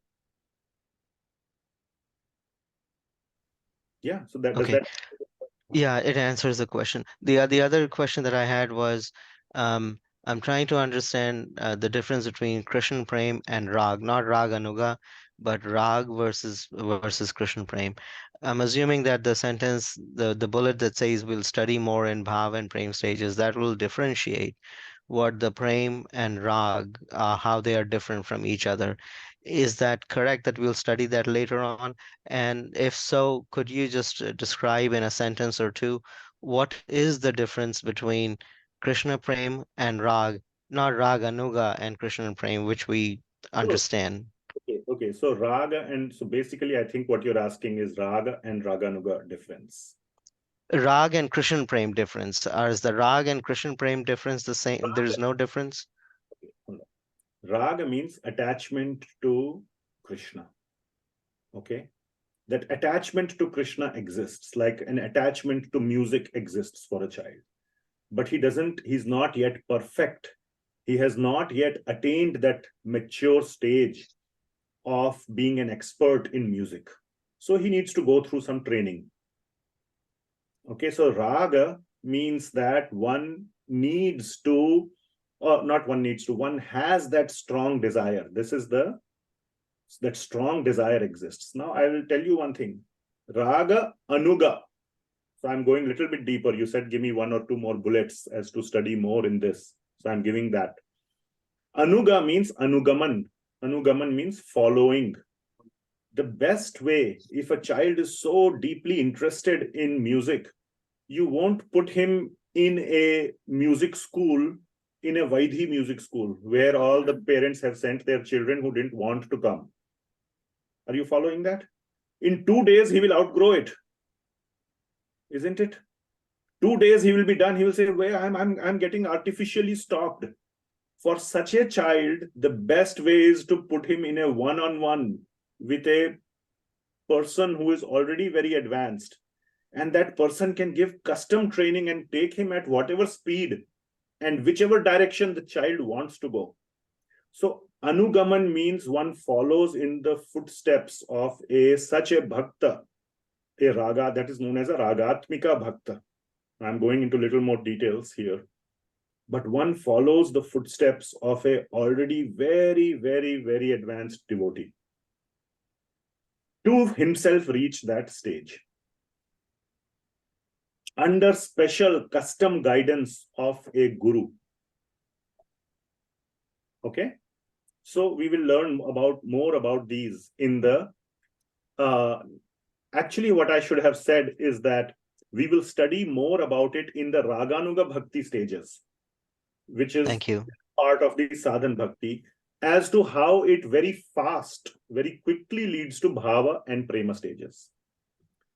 Yeah, so that Okay. does that. Yeah, it answers the question. The other question that I had was, I'm trying to understand the difference between Krishna Prem and Rag, not Raganuga, but Rag versus Krishna Prem. I'm assuming that the sentence, the bullet that says we'll study more in bhava and prem stages, that will differentiate what the prem and rag, how they are different from each other. Is that correct that we'll study that later on? And if so, could you just describe in a sentence or two, what is the difference between Krishna Prem and Rag, not Raganuga and Krishna Prem, which we understand? Okay. So Raga and so basically I think what you're asking is Raga and Raganuga difference. Rag and Krishna Prem difference. Is the Rag and Krishna Prem difference the same? There's no difference? Okay, Raga means attachment to Krishna. Okay. That attachment to Krishna exists, like an attachment to music exists for a child. But he's not yet perfect. He has not yet attained that mature stage of being an expert in music. So he needs to go through some training. Okay, so raga means that one needs to, or not one needs to, one has that strong desire. This is that strong desire exists. Now I will tell you one thing. Raga anuga. So I'm going a little bit deeper. You said give me one or two more bullets as to study more in this. So I'm giving that. Anuga means anugaman. Anugaman means following. The best way, if a child is so deeply interested in music, you won't put him in a music school, in a Vaidhi music school, where all the parents have sent their children who didn't want to come. Are you following that? In 2 days, he will outgrow it. Isn't it? 2 days, he will be done. He will say, well, I'm getting artificially stopped. For such a child, the best way is to put him in a one-on-one with a person who is already very advanced. And that person can give custom training and take him at whatever speed and whichever direction the child wants to go. So anugaman means one follows in the footsteps of such a bhakta, a raga that is known as a ragatmika bhakta. I'm going into little more details here. But one follows the footsteps of a already very, very, very advanced devotee to himself reach that stage under special custom guidance of a guru. Okay, so we will learn more about these in the actually what I should have said is that we will study more about it in the Raganuga Bhakti stages, which is part of the sadhana bhakti, as to how it very fast, very quickly leads to bhava and prema stages.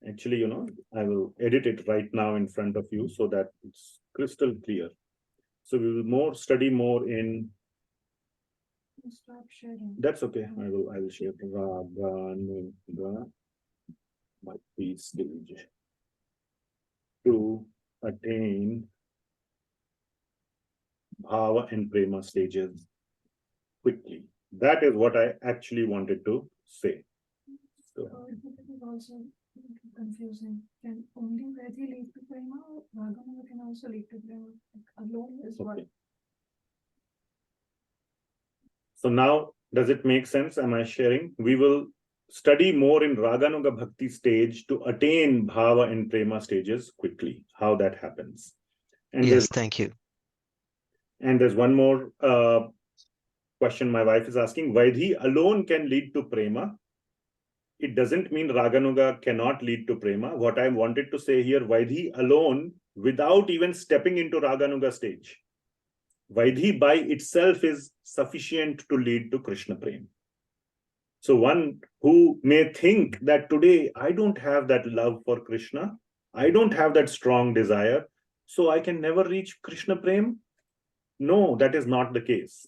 Actually, I will edit it right now in front of you so that it's crystal clear. So we will study more in. Stop sharing. That's okay. I will share Raganuga Bhakti stage to attain bhava and prema stages quickly. That is what I actually wanted to say. So, also confusing. Can only Vaidhi lead to prema, or Raganuga can also lead to prema? Like alone is what? Okay. So now, does it make sense? Am I sharing? We will study more in Raganuga Bhakti stage to attain bhava and prema stages quickly, how that happens. And Yes, thank you. And there's one more question my wife is asking. Vaidhi alone can lead to prema. It doesn't mean Raganuga cannot lead to prema. What I wanted to say here, Vaidhi alone, without even stepping into Raganuga stage, Vaidhi by itself is sufficient to lead to Krishna prema. So one who may think that today I don't have that love for Krishna, I don't have that strong desire, so I can never reach Krishna prema. No, that is not the case.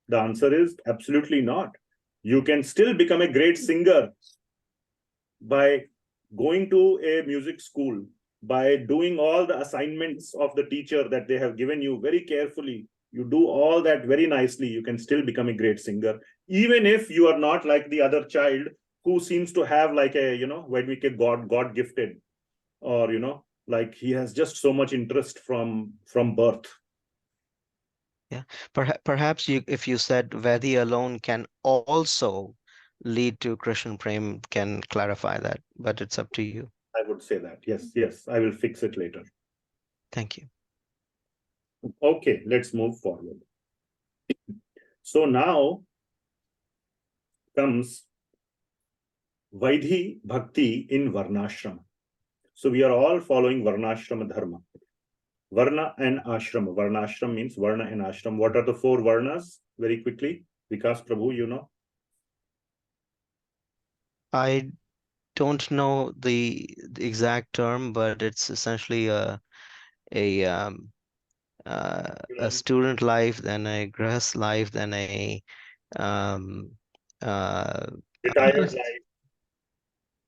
The answer is absolutely not. You can still become a great singer by going to a music school, by doing all the assignments of the teacher that they have given you very carefully. You do all that very nicely, you can still become a great singer, even if you are not like the other child who seems to have like a, when we get God gifted, or, like he has just so much interest from birth. Yeah, perhaps if you said Vaidhi alone can also lead to Krishna prema, can clarify that, but it's up to you. I would say that. Yes, I will fix it later. Thank you. Okay, let's move forward. So now comes Vaidhi Bhakti in Varnashrama. So we are all following Varnashrama Dharma. Varna and Ashram. Varnashram means Varna and Ashram. What are the four Varnas? Very quickly. Vikas Prabhu, you know? I don't know the exact term, but it's essentially a student life, then a grihast life, then a retired life.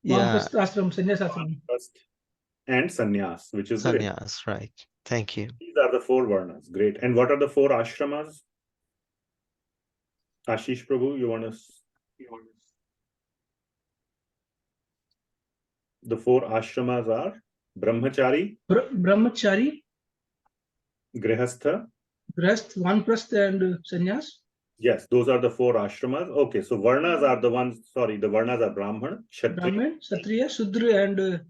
Yeah. Ashram, sannyas ashram. And sannyas, which is sannyas, right. Thank you. These are the four Varnas. Great. And what are the four ashramas? Ashish Prabhu, you want to? The four ashramas are Brahmachari, Brahmachari, Grihastha, Vanprastha, and sannyas. Yes, those are the four ashramas. Okay, so Varnas are the ones, sorry, the Varnas are Brahman, Kshatriya, Shudra, and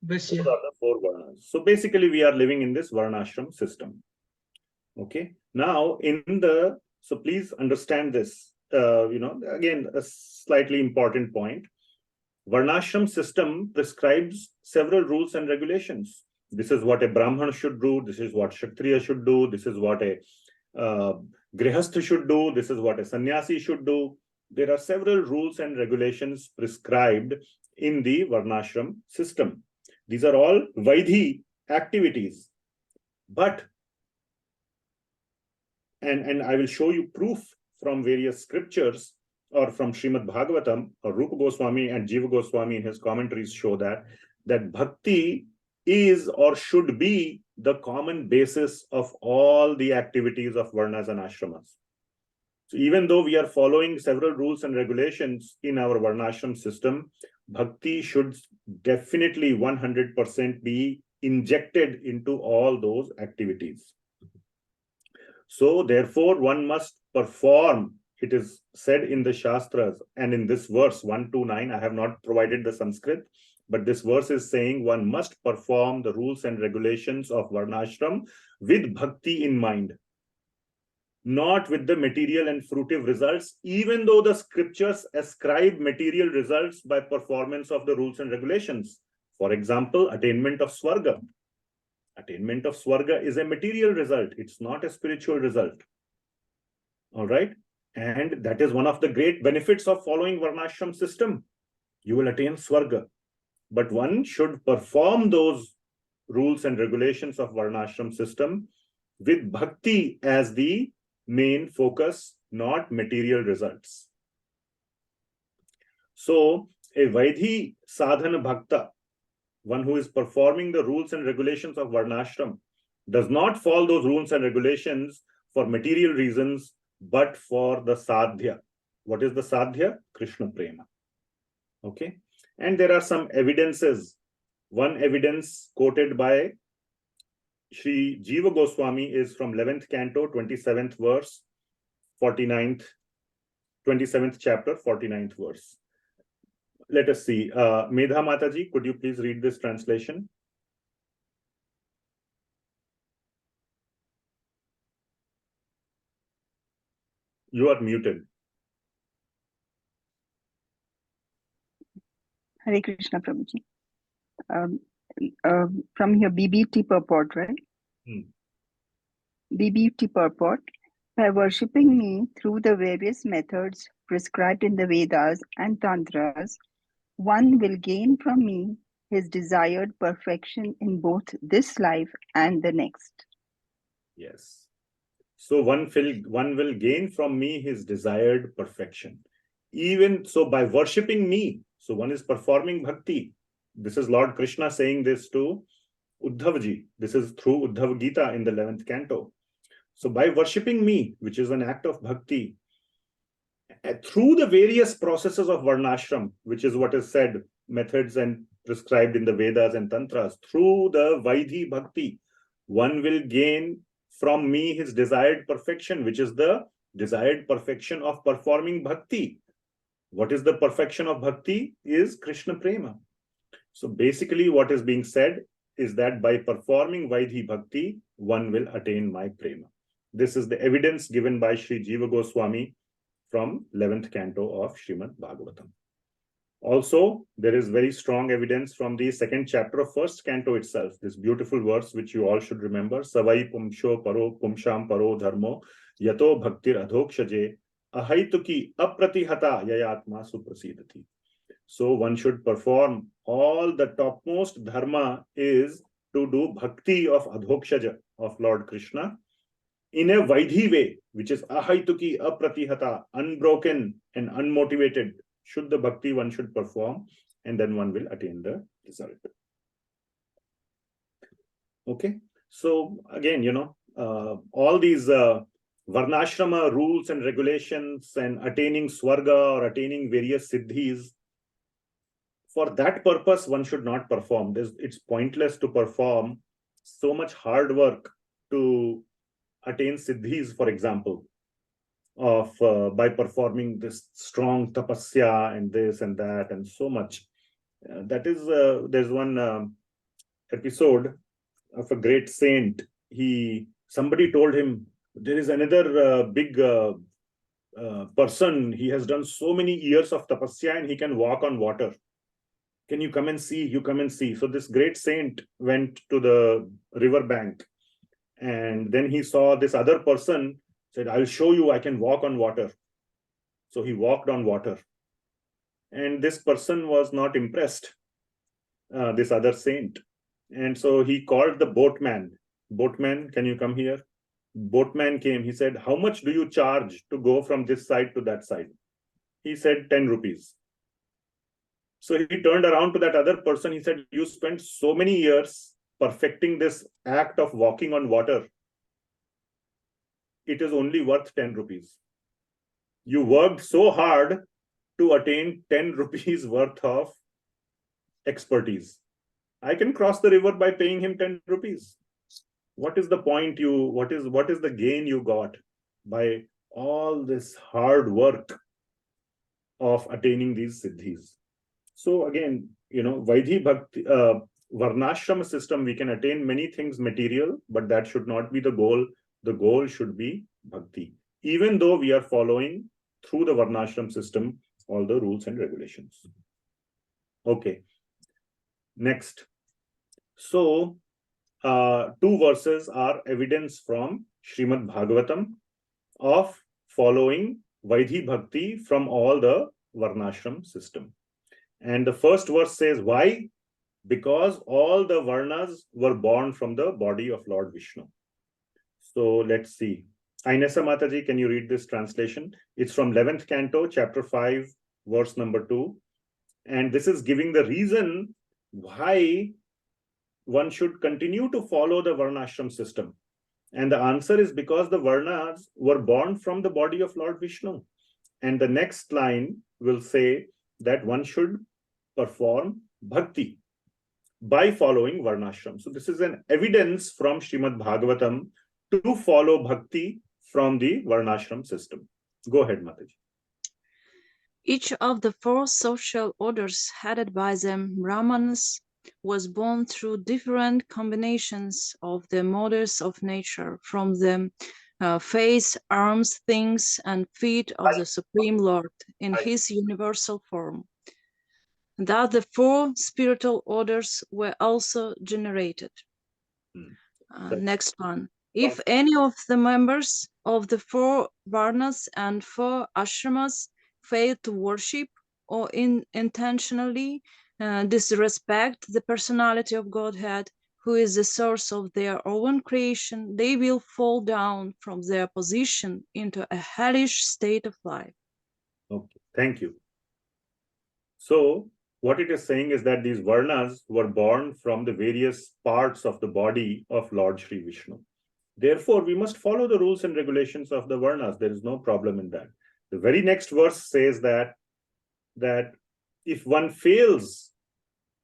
Vaishya. Those are the four Varnas. So basically we are living in this Varnashram system. Okay, now so please understand this, again, a slightly important point. Varnashram system prescribes several rules and regulations. This is what a Brahman should do. This is what Kshatriya should do. This is what a Grihastha should do. This is what a sannyasi should do. There are several rules and regulations prescribed in the Varnashram system. These are all Vaidhi activities. But, and I will show you proof from various scriptures or from Srimad Bhagavatam, or Rupa Goswami and Jiva Goswami in his commentaries show that bhakti is or should be the common basis of all the activities of Varnas and Ashramas. So even though we are following several rules and regulations in our Varnashram system, bhakti should definitely 100% be injected into all those activities. So therefore, one must perform. It is said in the Shastras and in this verse 129, I have not provided the Sanskrit, but this verse is saying one must perform the rules and regulations of Varnashram with bhakti in mind, not with the material and fruitive results, even though the scriptures ascribe material results by performance of the rules and regulations. For example, attainment of Swarga. Attainment of Swarga is a material result. It's not a spiritual result. All right. And that is one of the great benefits of following Varnashram system. You will attain Swarga. But one should perform those rules and regulations of Varnashram system with bhakti as the main focus, not material results. So a Vaidhi sadhana bhakta, one who is performing the rules and regulations of Varnashram, does not follow those rules and regulations for material reasons, but for the sadhya. What is the sadhya? Krishna prema. Okay. And there are some evidences. One evidence quoted by Srila Jiva Goswami is from 11th canto, 27th verse, 49th, 27th chapter, 49th verse. Let us see. Medha Mataji, could you please read this translation? You are muted. Hare Krishna, Prabhuji. From your BBT purport, right? BBT purport. By worshipping me through the various methods prescribed in the Vedas and Tantras, one will gain from me his desired perfection in both this life and the next. Yes. So one will gain from me his desired perfection. Even so, by worshipping me, so one is performing bhakti. This is Lord Krishna saying this to Uddhavji. This is through Uddhav Gita in the 11th canto. So by worshipping me, which is an act of bhakti, through the various processes of varnashram, which is what is said, methods and prescribed in the Vedas and Tantras, through the Vaidhi Bhakti, one will gain from me his desired perfection, which is the desired perfection of performing bhakti. What is the perfection of bhakti? Is Krishna prema. So basically what is being said is that by performing Vaidhi Bhakti, one will attain my prema. This is the evidence given by Sri Jiva Goswami from 11th canto of Srimad Bhagavatam. Also, there is very strong evidence from the 2nd chapter of 1st canto itself, this beautiful verse which you all should remember, Savai pumsho paro pumsham paro dharmo yato bhaktir adhokshaje ahaituki apratihata yayatma suprasidati. So one should perform all the topmost dharma is to do bhakti of adhokshaja, of Lord Krishna, in a vaidhi way, which is ahaituki apratihata, unbroken and unmotivated. Shuddha bhakti one should perform, and then one will attain the result. Okay, so again, all these varnashrama rules and regulations and attaining swarga or attaining various siddhis, for that purpose one should not perform. It's pointless to perform so much hard work to attain siddhis, for example, of by performing this strong tapasya and this and that and so much. That is, there's one episode of a great saint. Somebody told him, there is another big person. He has done so many years of tapasya and he can walk on water. Can you come and see? You come and see. So this great saint went to the river bank, and then he saw this other person, said, I'll show you, I can walk on water. So he walked on water. And this person was not impressed, this other saint. And so he called the boatman. Boatman, can you come here? Boatman came. He said, how much do you charge to go from this side to that side? He said, 10 rupees. So he turned around to that other person. He said, you spent so many years perfecting this act of walking on water. It is only worth 10 rupees. You worked so hard to attain 10 rupees worth of expertise. I can cross the river by paying him 10 rupees. What is the point what is the gain you got by all this hard work of attaining these siddhis? So again, Vaidhi Bhakti, Varnashrama system, we can attain many things material, but that should not be the goal. The goal should be bhakti, even though we are following through the Varnashram system all the rules and regulations. Okay, next. So, 2 verses are evidence from Srimad Bhagavatam of following Vaidhi Bhakti from all the Varnashram system. And the first verse says, why? Because all the Varnas were born from the body of Lord Vishnu. So let's see. Ainesa Mataji, can you read this translation? It's from 11th canto, chapter 5, verse number 2. And this is giving the reason why one should continue to follow the Varnashram system. And the answer is because the Varnas were born from the body of Lord Vishnu. And the next line will say that one should perform bhakti by following varnashram. So this is an evidence from Srimad Bhagavatam to follow bhakti from the varnashram system. Go ahead, Mataji. Each of the four social orders headed by the Brahmanas was born through different combinations of the modes of nature, from the face, arms, things, and feet of the Supreme Lord in his universal form. Thus the four spiritual orders were also generated. Next one. If any of the members of the four varnas and four ashramas fail to worship or intentionally disrespect the personality of Godhead, who is the source of their own creation, they will fall down from their position into a hellish state of life. Okay, thank you. So what it is saying is that these varnas were born from the various parts of the body of Lord Shri Vishnu. Therefore, we must follow the rules and regulations of the varnas. There is no problem in that. The very next verse says that if one fails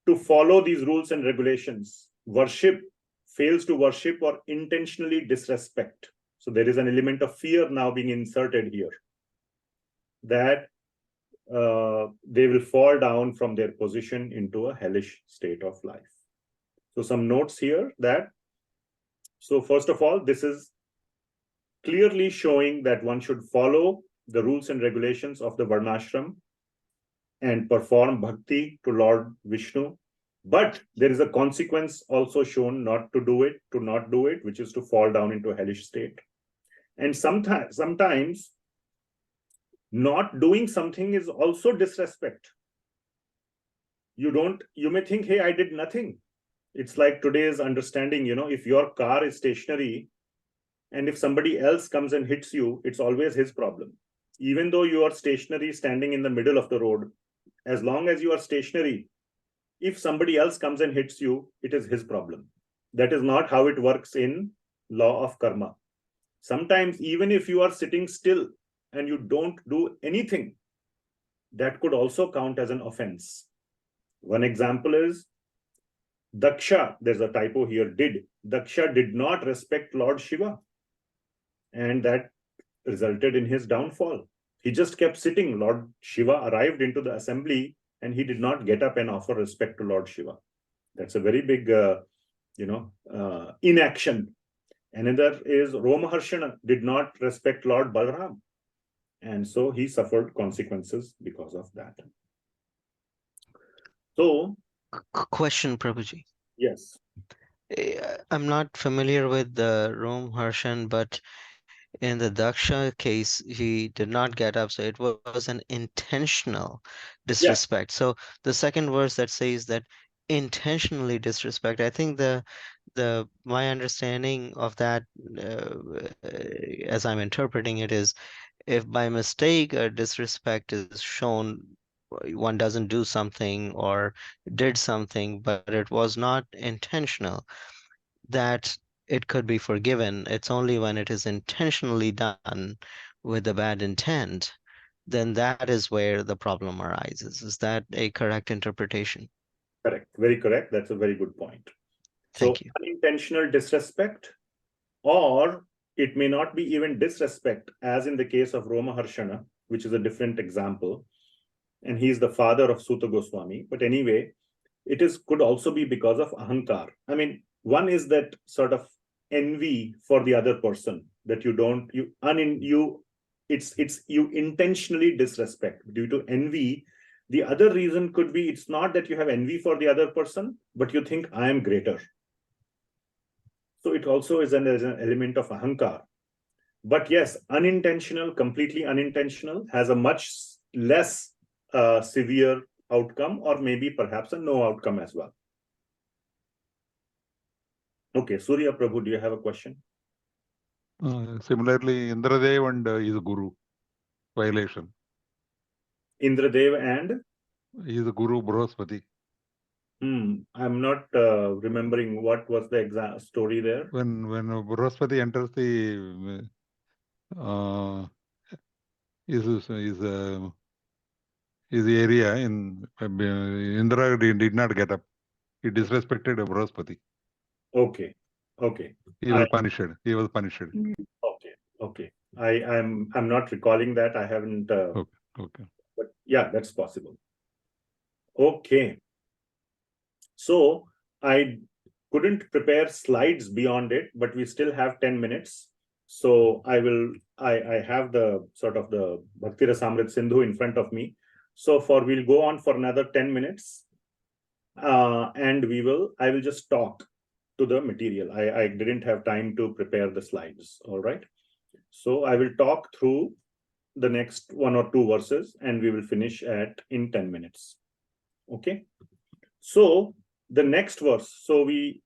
to follow these rules and regulations, fails to worship or intentionally disrespect. So there is an element of fear now being inserted here, that they will fall down from their position into a hellish state of life. So some notes here that, so first of all, this is clearly showing that one should follow the rules and regulations of the varnashram and perform bhakti to Lord Vishnu. But there is a consequence also shown not to do it, which is to fall down into a hellish state. And sometimes not doing something is also disrespect. You may think, hey, I did nothing. It's like today's understanding, if your car is stationary and if somebody else comes and hits you, it's always his problem. Even though you are stationary, standing in the middle of the road, as long as you are stationary, if somebody else comes and hits you, it is his problem. That is not how it works in law of karma. Sometimes, even if you are sitting still and you don't do anything, that could also count as an offense. One example is Daksha, there's a typo here, Daksha did not respect Lord Shiva, and that resulted in his downfall. He just kept sitting. Lord Shiva arrived into the assembly and he did not get up and offer respect to Lord Shiva. That's a very big, inaction. Another is Romaharshana did not respect Lord Balaram, and so he suffered consequences because of that. So, question, Prabhuji. Yes. I'm not familiar with the Romaharshan, but in the Daksha case, he did not get up, so it was an intentional disrespect. Yeah. So the second verse that says that intentionally disrespect, I think my understanding of that, as I'm interpreting it, is if by mistake a disrespect is shown, one doesn't do something or did something, but it was not intentional, that it could be forgiven. It's only when it is intentionally done with a bad intent, then that is where the problem arises. Is that a correct interpretation? Correct. Very correct. That's a very good point. Thank you. Unintentional disrespect, or it may not be even disrespect, as in the case of Romaharshana, which is a different example. And he is the father of Suta Goswami. But anyway, could also be because of ahankar. I mean, one is that sort of envy for the other person, that you intentionally disrespect due to envy. The other reason could be, it's not that you have envy for the other person, but you think I am greater. So it also is an element of ahankar. But yes, unintentional, completely unintentional, has a much less severe outcome, or maybe perhaps a no outcome as well. Okay, Surya Prabhu, do you have a question? Similarly, Indradev and his guru, violation. Indradev and? His guru, Brihaspati. I'm not remembering what was the exact story there. When Brihaspati enters the is the area in Indra did not get up. He disrespected Brihaspati. Okay. Okay. He was punished. He was punished. Okay. Okay. I'm not recalling that. I haven't. Okay. But yeah, that's possible. Okay. So I couldn't prepare slides beyond it, but we still have 10 minutes. So I have the sort of the Bhakti-rasāmṛta-sindhu in front of me. So we'll go on for another 10 minutes. And I will just talk to the material. I didn't have time to prepare the slides. All right. So I will talk through the next 1 or 2 verses and we will finish in 10 minutes. Okay. So the next verse. So we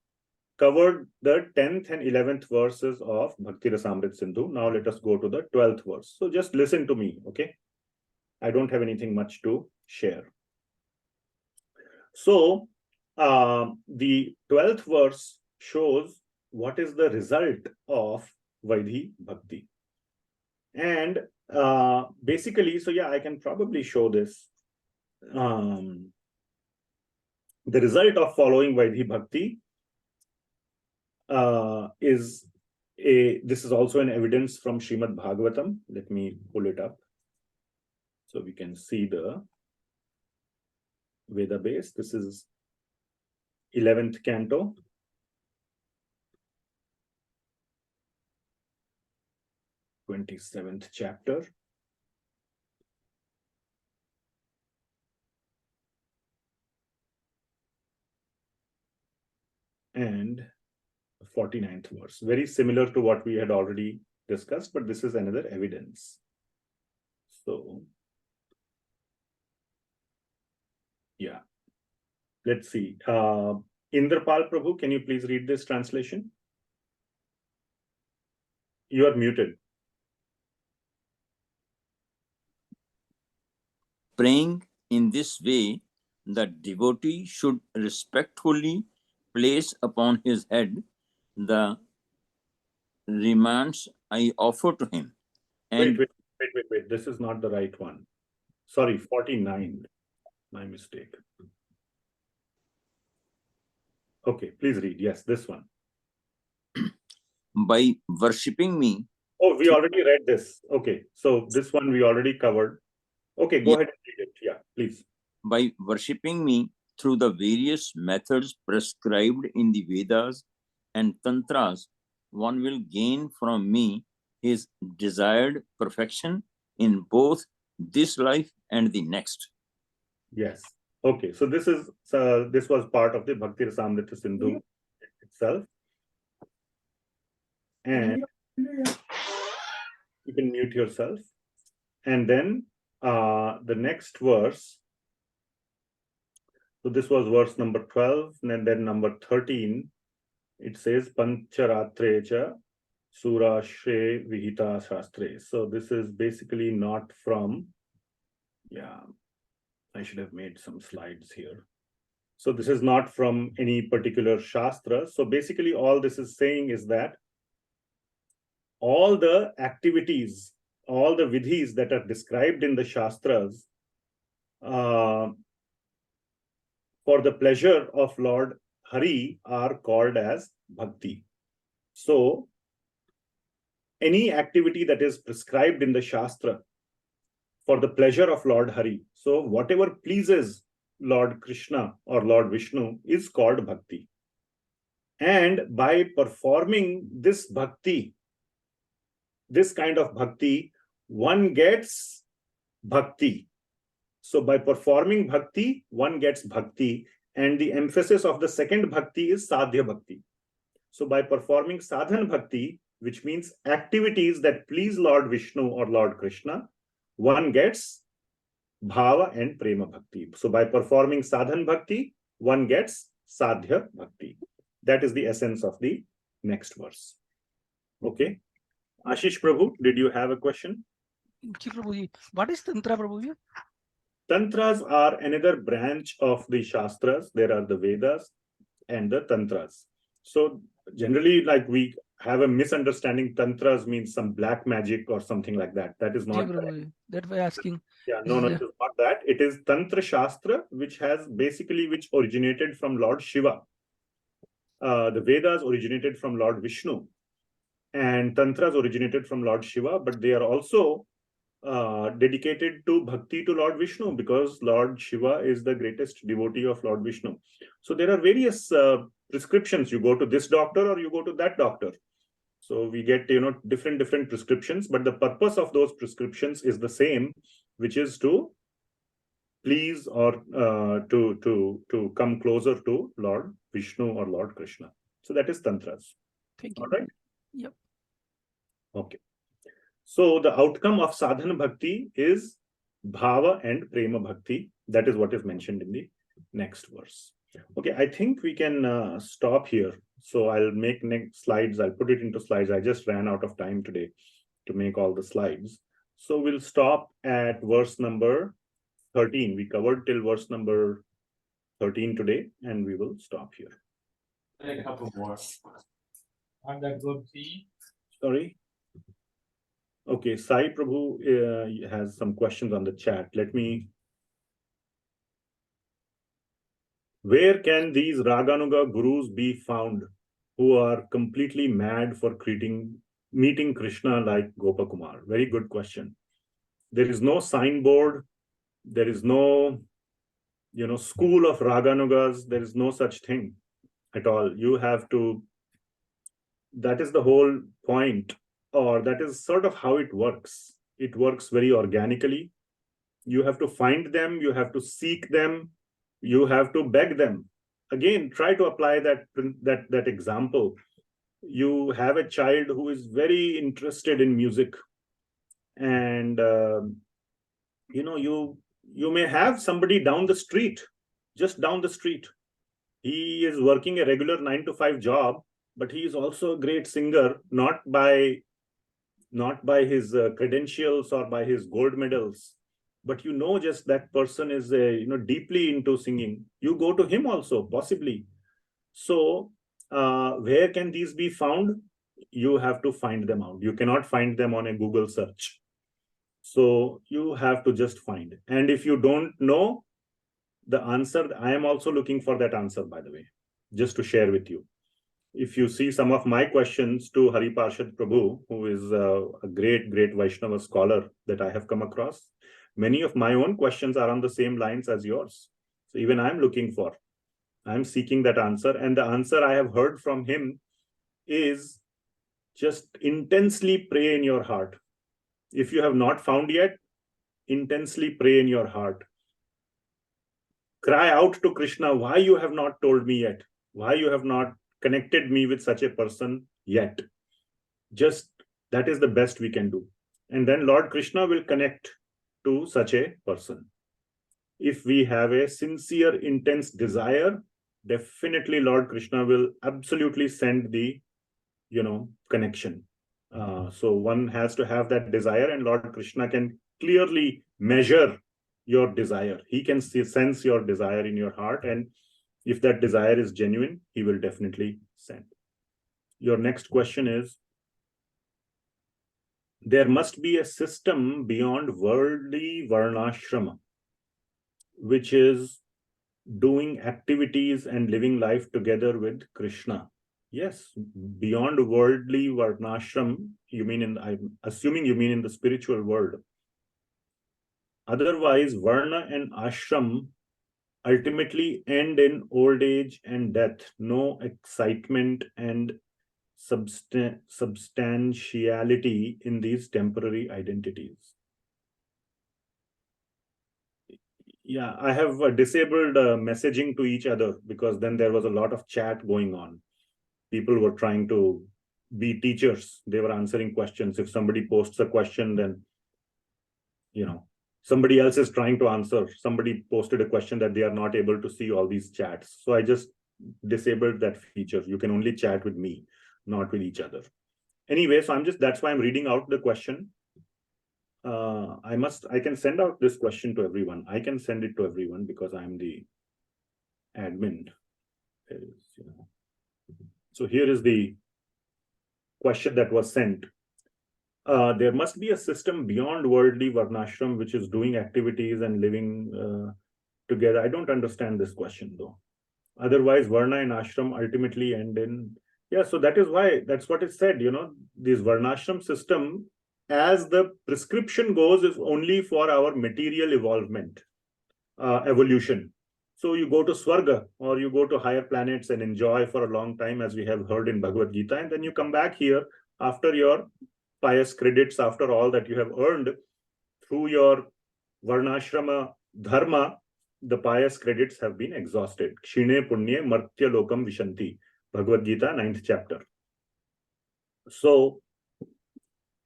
covered the 10th and 11th verses of Bhakti-rasāmṛta-sindhu. Now let us go to the 12th verse. So just listen to me. Okay. I don't have anything much to share. So the 12th verse shows what is the result of Vaidhi Bhakti. And basically, so yeah, I can probably show this. The result of following Vaidhi Bhakti this is also an evidence from Srimad Bhagavatam. Let me pull it up so we can see the Veda base. This is 11th canto. (27th chapter). And 49th verse. Very similar to what we had already discussed, but this is another evidence. So, yeah. Let's see. Indrapal Prabhu, can you please read this translation? You are muted. Praying in this way, the devotee should respectfully place upon his head the remnants I offer to him. And wait. This is not the right one. Sorry, 49. My mistake. Okay, please read. Yes, this one. By worshipping me. Oh, we already read this. Okay, so this one we already covered. Okay, go ahead and read it. Yeah, please. By worshipping me through the various methods prescribed in the Vedas and Tantras, one will gain from me his desired perfection in both this life and the next. Yes. Okay, so this was part of the Bhakti-rasāmṛta-sindhu itself. And you can mute yourself. And then the next verse. So this was verse number 12, and then number 13. It says Pancharatrecha Surashre Vihita Shastre. So this is basically not from, yeah, I should have made some slides here. So this is not from any particular Shastra. So basically all this is saying is that all the activities, all the vidhis that are described in the Shastras for the pleasure of Lord Hari are called as bhakti. So any activity that is prescribed in the Shastra for the pleasure of Lord Hari, so whatever pleases Lord Krishna or Lord Vishnu is called bhakti. And by performing this bhakti, this kind of bhakti, one gets bhakti. So by performing bhakti, one gets bhakti. And the emphasis of the second bhakti is sadhya bhakti. So by performing sadhana bhakti, which means activities that please Lord Vishnu or Lord Krishna, one gets bhava and prema bhakti. So by performing sadhana bhakti, one gets sadhya bhakti. That is the essence of the next verse. Okay. Ashish Prabhu, did you have a question? What is Tantra, Prabhu? Tantras are another branch of the Shastras. There are the Vedas and the Tantras. So generally, like have a misunderstanding. Tantras means some black magic or something like that. That is Ji not. Prabhuji, that's why asking. Yeah, This no, is it is not that. It is Tantra Shastra, which originated from Lord Shiva. The Vedas originated from Lord Vishnu, and Tantras originated from Lord Shiva, but they are also dedicated to bhakti to Lord Vishnu, because Lord Shiva is the greatest devotee of Lord Vishnu. So there are various prescriptions. You go to this doctor or you go to that doctor. So we get, different prescriptions, but the purpose of those prescriptions is the same, which is to please or to come closer to Lord Vishnu or Lord Krishna. So that is Tantras. Thank you. All right. Yep. Okay. So the outcome of sadhana bhakti is bhava and prema bhakti. That is what is mentioned in the next verse. Okay, I think we can stop here. So I'll make next slides. I'll put it into slides. I just ran out of time today to make all the slides. So we'll stop at verse number 13. We covered till verse number 13 today, and we will stop here. A couple more. On that good tea. Sorry. Okay, Sai Prabhu has some questions on the chat. Where can these Raganuga gurus be found who are completely mad for meeting Krishna like Gopakumar? Very good question. There is no signboard. There is no, school of Raganugas. There is no such thing at all. You have to, that is the whole point, or that is sort of how it works. It works very organically. You have to find them. You have to seek them. You have to beg them. Again, try to apply that example. You have a child who is very interested in music, and you may have somebody down the street, just down the street. He is working a regular 9-to-5 job, but he is also a great singer, not by his credentials or by his gold medals, but just that person is deeply into singing. You go to him also, possibly. So where can these be found? You have to find them out. You cannot find them on a Google search. So you have to just find. And if you don't know the answer, I am also looking for that answer, by the way, just to share with you. If you see some of my questions to Hari Parshad Prabhu, who is a great Vaishnava scholar that I have come across, many of my own questions are on the same lines as yours. So even I'm seeking that answer. And the answer I have heard from him is just intensely pray in your heart. If you have not found yet, intensely pray in your heart. Cry out to Krishna, why you have not told me yet? Why you have not connected me with such a person yet? Just that is the best we can do. And then Lord Krishna will connect to such a person. If we have a sincere, intense desire, definitely Lord Krishna will absolutely send the, connection. So one has to have that desire, and Lord Krishna can clearly measure your desire. He can sense your desire in your heart, and if that desire is genuine, he will definitely send. Your next question is, there must be a system beyond worldly varnashrama, which is doing activities and living life together with Krishna. Yes, beyond worldly varnashram, I'm assuming you mean in the spiritual world. Otherwise, varna and ashram ultimately end in old age and death. No excitement and substantiality in these temporary identities. Yeah, I have disabled messaging to each other, because then there was a lot of chat going on. People were trying to be teachers. They were answering questions. If somebody posts a question, then, somebody else is trying to answer. Somebody posted a question that they are not able to see all these chats. So I just disabled that feature. You can only chat with me, not with each other. Anyway, so that's why I'm reading out the question. I can send out this question to everyone. I can send it to everyone because I'm the admin. So here is the question that was sent. There must be a system beyond worldly varnashram which is doing activities and living together. I don't understand this question though. Otherwise, varna and ashram ultimately end in, yeah, so that is why, that's what is said, you know, this varnashram system, as the prescription goes, is only for our material evolvement, evolution. So you go to Swarga or you go to higher planets and enjoy for a long time, as we have heard in Bhagavad Gita, and then you come back here after your pious credits, after all that you have earned through your varnashrama dharma, the pious credits have been exhausted. Kshine punye martya lokam vishanti. Bhagavad Gita, 9th chapter. So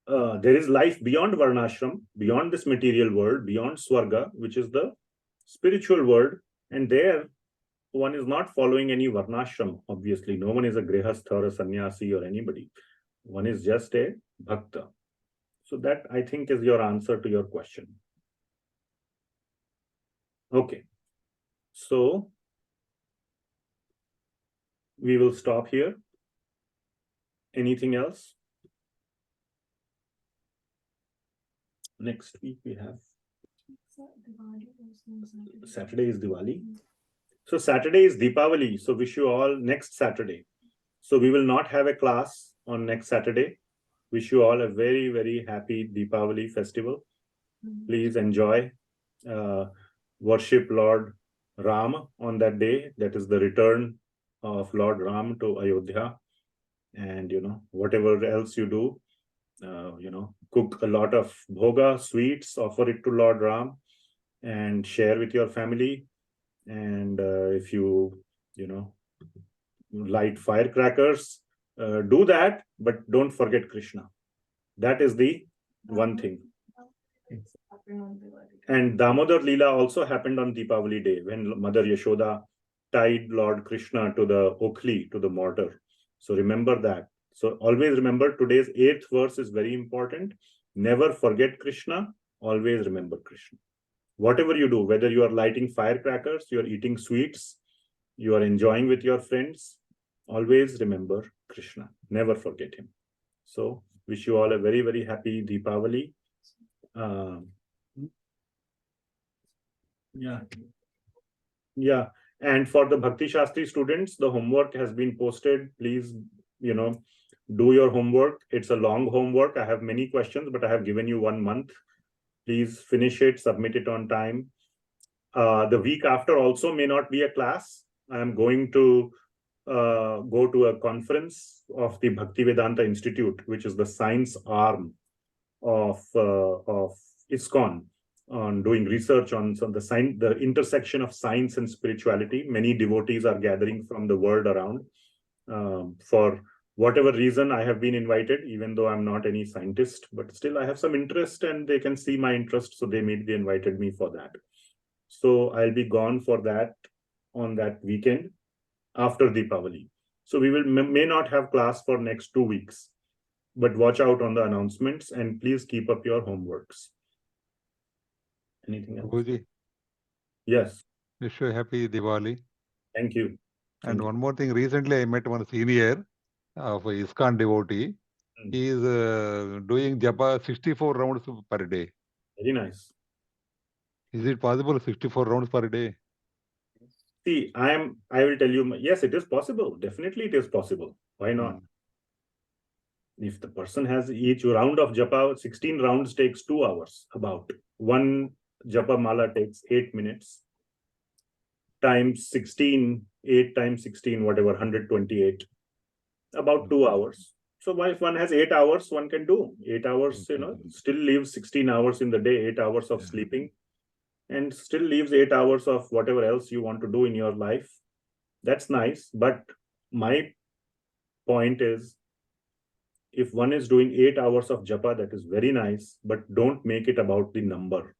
there is life beyond varnashram, beyond this material world, beyond Swarga, which is the spiritual world. And there, one is not following any varnashram, obviously. No one is a grihastha or a sannyasi or anybody. One is just a bhakta. So that, I think, is your answer to your question. Okay. So we will stop here. Anything else? Next week we have Saturday is Diwali. So Saturday is Deepavali. So wish you all next Saturday. So we will not have a class on next Saturday. Wish you all a very, very happy Deepavali festival. Please enjoy. Worship Lord Ram on that day. That is the return of Lord Ram to Ayodhya. And, you know, whatever else you do, you know, cook a lot of bhoga, sweets, offer it to Lord Ram and share with your family. And if you, you know, light firecrackers, do that, but don't forget Krishna. That is the one thing. And Damodar Leela also happened on Deepavali day, when Mother Yashoda tied Lord Krishna to the okhli, to the mortar. So remember that. So always remember, today's 8th verse is very important. Never forget Krishna, always remember Krishna. Whatever you do, whether you are lighting firecrackers, you are eating sweets, you are enjoying with your friends, always remember Krishna. Never forget him. So wish you all a very, very happy Deepavali. Yeah. And for the Bhakti Shastri students, the homework has been posted. Please, you know, do your homework. It's a long homework. I have many questions, but I have given you 1 month. Please finish it, submit it on time. The week after also may not be a class. I am going to go to a conference of the Bhaktivedanta Institute, which is the science arm of ISKCON, on doing research on the intersection of science and spirituality. Many devotees are gathering from the world around. For whatever reason, I have been invited, even though I'm not any scientist, but still I have some interest and they can see my interest. So they maybe invited me for that. So I'll be gone for that on that weekend after Deepavali. So we may not have class for next 2 weeks, but watch out on the announcements and please keep up your homeworks. Anything else? Prabhuji, Yes. wish you a happy Diwali. Thank you. And one more thing, recently I met one senior of ISKCON devotee. He is doing japa 64 rounds per day. Very nice. Is it possible 64 rounds per day? See, I will tell you, yes, it is possible. Definitely it is possible. Why not? If the person has each round of japa, 16 rounds takes 2 hours. About one japa mala takes 8 minutes. Times 16, 8 times 16, whatever, 128. About 2 hours. So if one has 8 hours, one can do 8 hours, you know, still leaves 16 hours in the day, 8 hours of sleeping, and still leaves 8 hours of whatever else you want to do in your life. That's nice. But my point is, if one is doing 8 hours of japa, that is very nice, but don't make it about the number.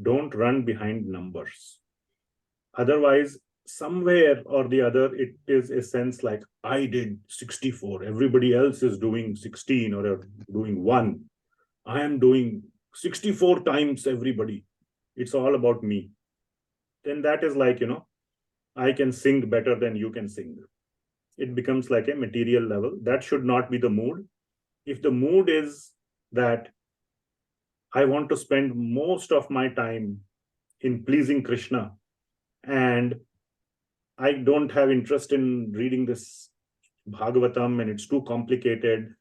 Don't run behind numbers. Otherwise, somewhere or the other, it is a sense like, I did 64, everybody else is doing 16 or doing 1. I am doing 64 times everybody. It's all about me. Then that is like, you know, I can sing better than you can sing. it becomes like a material level. That should not be the mood. If the mood is that I want to spend most of my time in pleasing Krishna, and I don't have interest in reading this Bhagavatam and it's too complicated.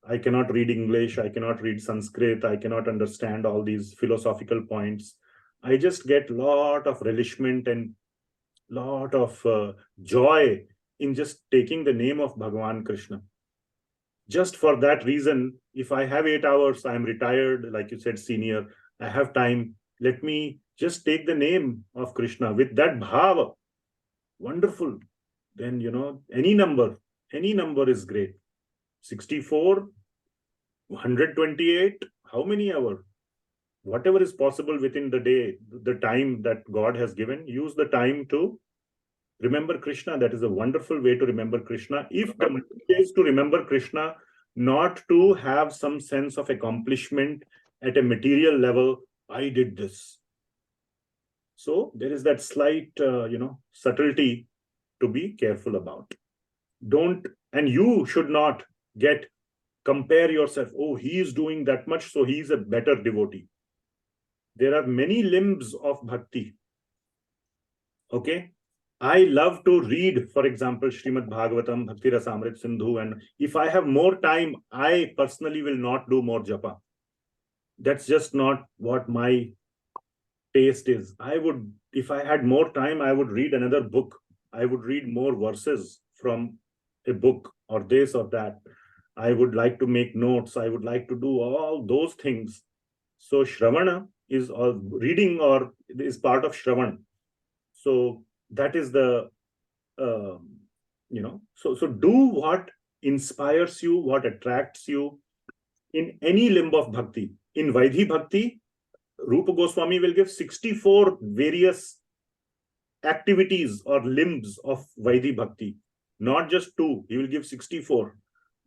I cannot read English, I cannot read Sanskrit, I cannot understand all these philosophical points. I just get lot of relishment and lot of joy in just taking the name of Bhagavan Krishna. Just for that reason, if I have 8 hours, I'm retired, like you said, senior, I have time, let me just take the name of Krishna with that bhava. Wonderful. Then, any number is great. 64, 128, how many hours? Whatever is possible within the day, the time that God has given, use the time to remember Krishna. That is a wonderful way to remember Krishna. If the motive is to remember Krishna, not to have some sense of accomplishment at a material level, I did this. So there is that slight, subtlety to be careful about. And you should not compare yourself. Oh, he is doing that much, so he is a better devotee. There are many limbs of bhakti. Okay. I love to read, for example, Srimad Bhagavatam, Bhakti-rasāmṛta-sindhu, and if I have more time, I personally will not do more japa. That's just not what my taste is. If I had more time, I would read another book. I would read more verses from a book or this or that. I would like to make notes. I would like to do all those things. So Shravana is reading or is part of Shravan. So that is the, so do what inspires you, what attracts you in any limb of bhakti. In Vaidhi Bhakti, Rupa Goswami will give 64 various activities or limbs of Vaidhi Bhakti, not just 2. He will give 64.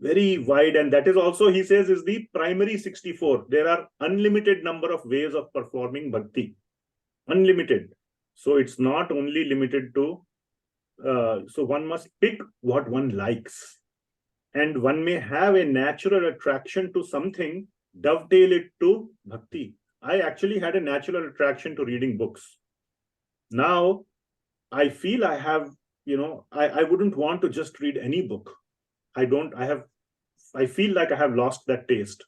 Very wide, and that is also, he says, is the primary 64. There are unlimited number of ways of performing bhakti. Unlimited. So it's not only limited to, so one must pick what one likes. And one may have a natural attraction to something, dovetail it to bhakti. I actually had a natural attraction to reading books. Now, I feel I have, I wouldn't want to just read any book. I feel like I have lost that taste.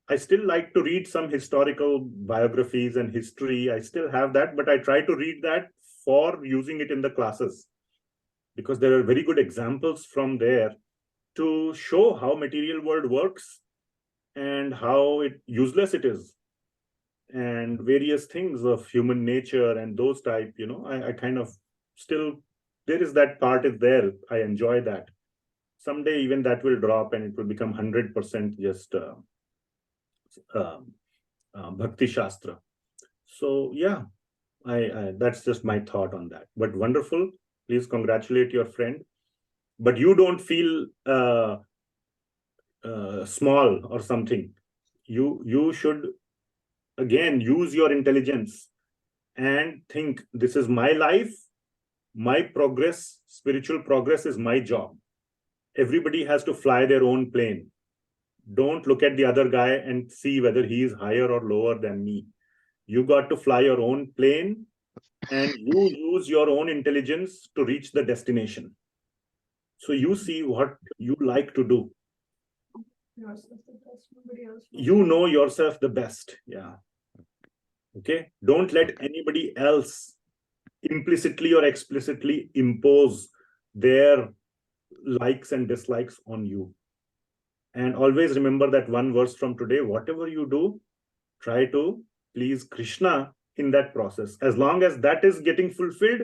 I still like to read some historical biographies and history. I still have that, but I try to read that for using it in the classes, because there are very good examples from there to show how material world works and how useless it is, and various things of human nature and those type, I kind of still, there is that part is there. I enjoy that. Someday even that will drop and it will become 100% just Bhakti Shastra. So yeah, I that's just my thought on that. But wonderful. Please congratulate your friend. But you don't feel small or something. You should again use your intelligence and think, this is my life, my progress, spiritual progress is my job. Everybody has to fly their own plane. Don't look at the other guy and see whether he is higher or lower than me. You got to fly your own plane and you use your own intelligence to reach the destination. So you see what you like to do. You know yourself the best. Yeah. Okay. Don't let anybody else implicitly or explicitly impose their likes and dislikes on you. And always remember that one verse from today: whatever you do, try to please Krishna in that process. As long as that is getting fulfilled,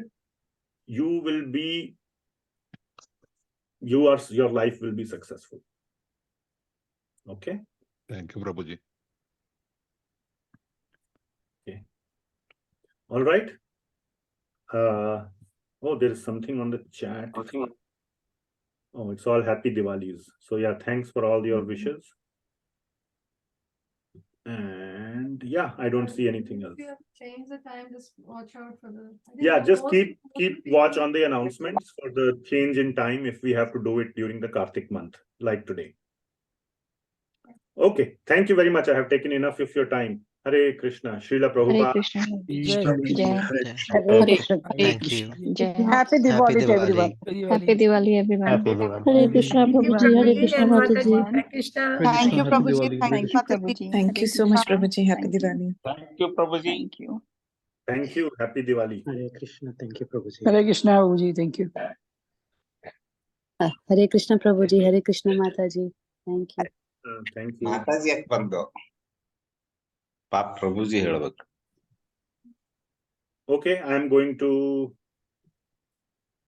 you will be, your life will be successful. Okay. Thank you, Prabhuji. Okay. All right. Oh, there is something on the chat. Oh, it's all happy Diwalis. So yeah, thanks for all your wishes. And And yeah, I don't see anything else. If you have changed the time, just watch out for the. I think Yeah, the just most keep important thing watch is- on the announcements for the change in time if we have to do it during the Kartik month, like today. Okay, thank you very much. I have taken enough of your time. Hare Krishna, Srila Hare Prabhupada. Krishna. Jai Jai. Hare Krishna. Thank you. Jai. Happy Diwali to everyone. Happy Diwali, everyone. Happy Diwali. Hare Krishna, Prabhuji. Hare Krishna, and Mataji. Mataji. Hare Krishna. Thank you, Happy Prabhuji. Diwali. Thank Thank you, you, Mataji. Prabhuji. Thank Hare you so much, Krishna. Prabhuji. Happy Thank you. Diwali. Thank you, Prabhuji. Thank you. Thank you. Happy Diwali. Hare Krishna. Thank you, Prabhuji. Hare Krishna, Prabhuji. Thank you. Hare Krishna, Prabhuji. Hare Krishna, Mataji. Thank you. Thank you. Mataji ಯಾಕೆ ಬಂದು ಪಾಪ ಪ್ರಭುಜಿ ಹೇಳ್ಬೇಕು. Okay, I am going to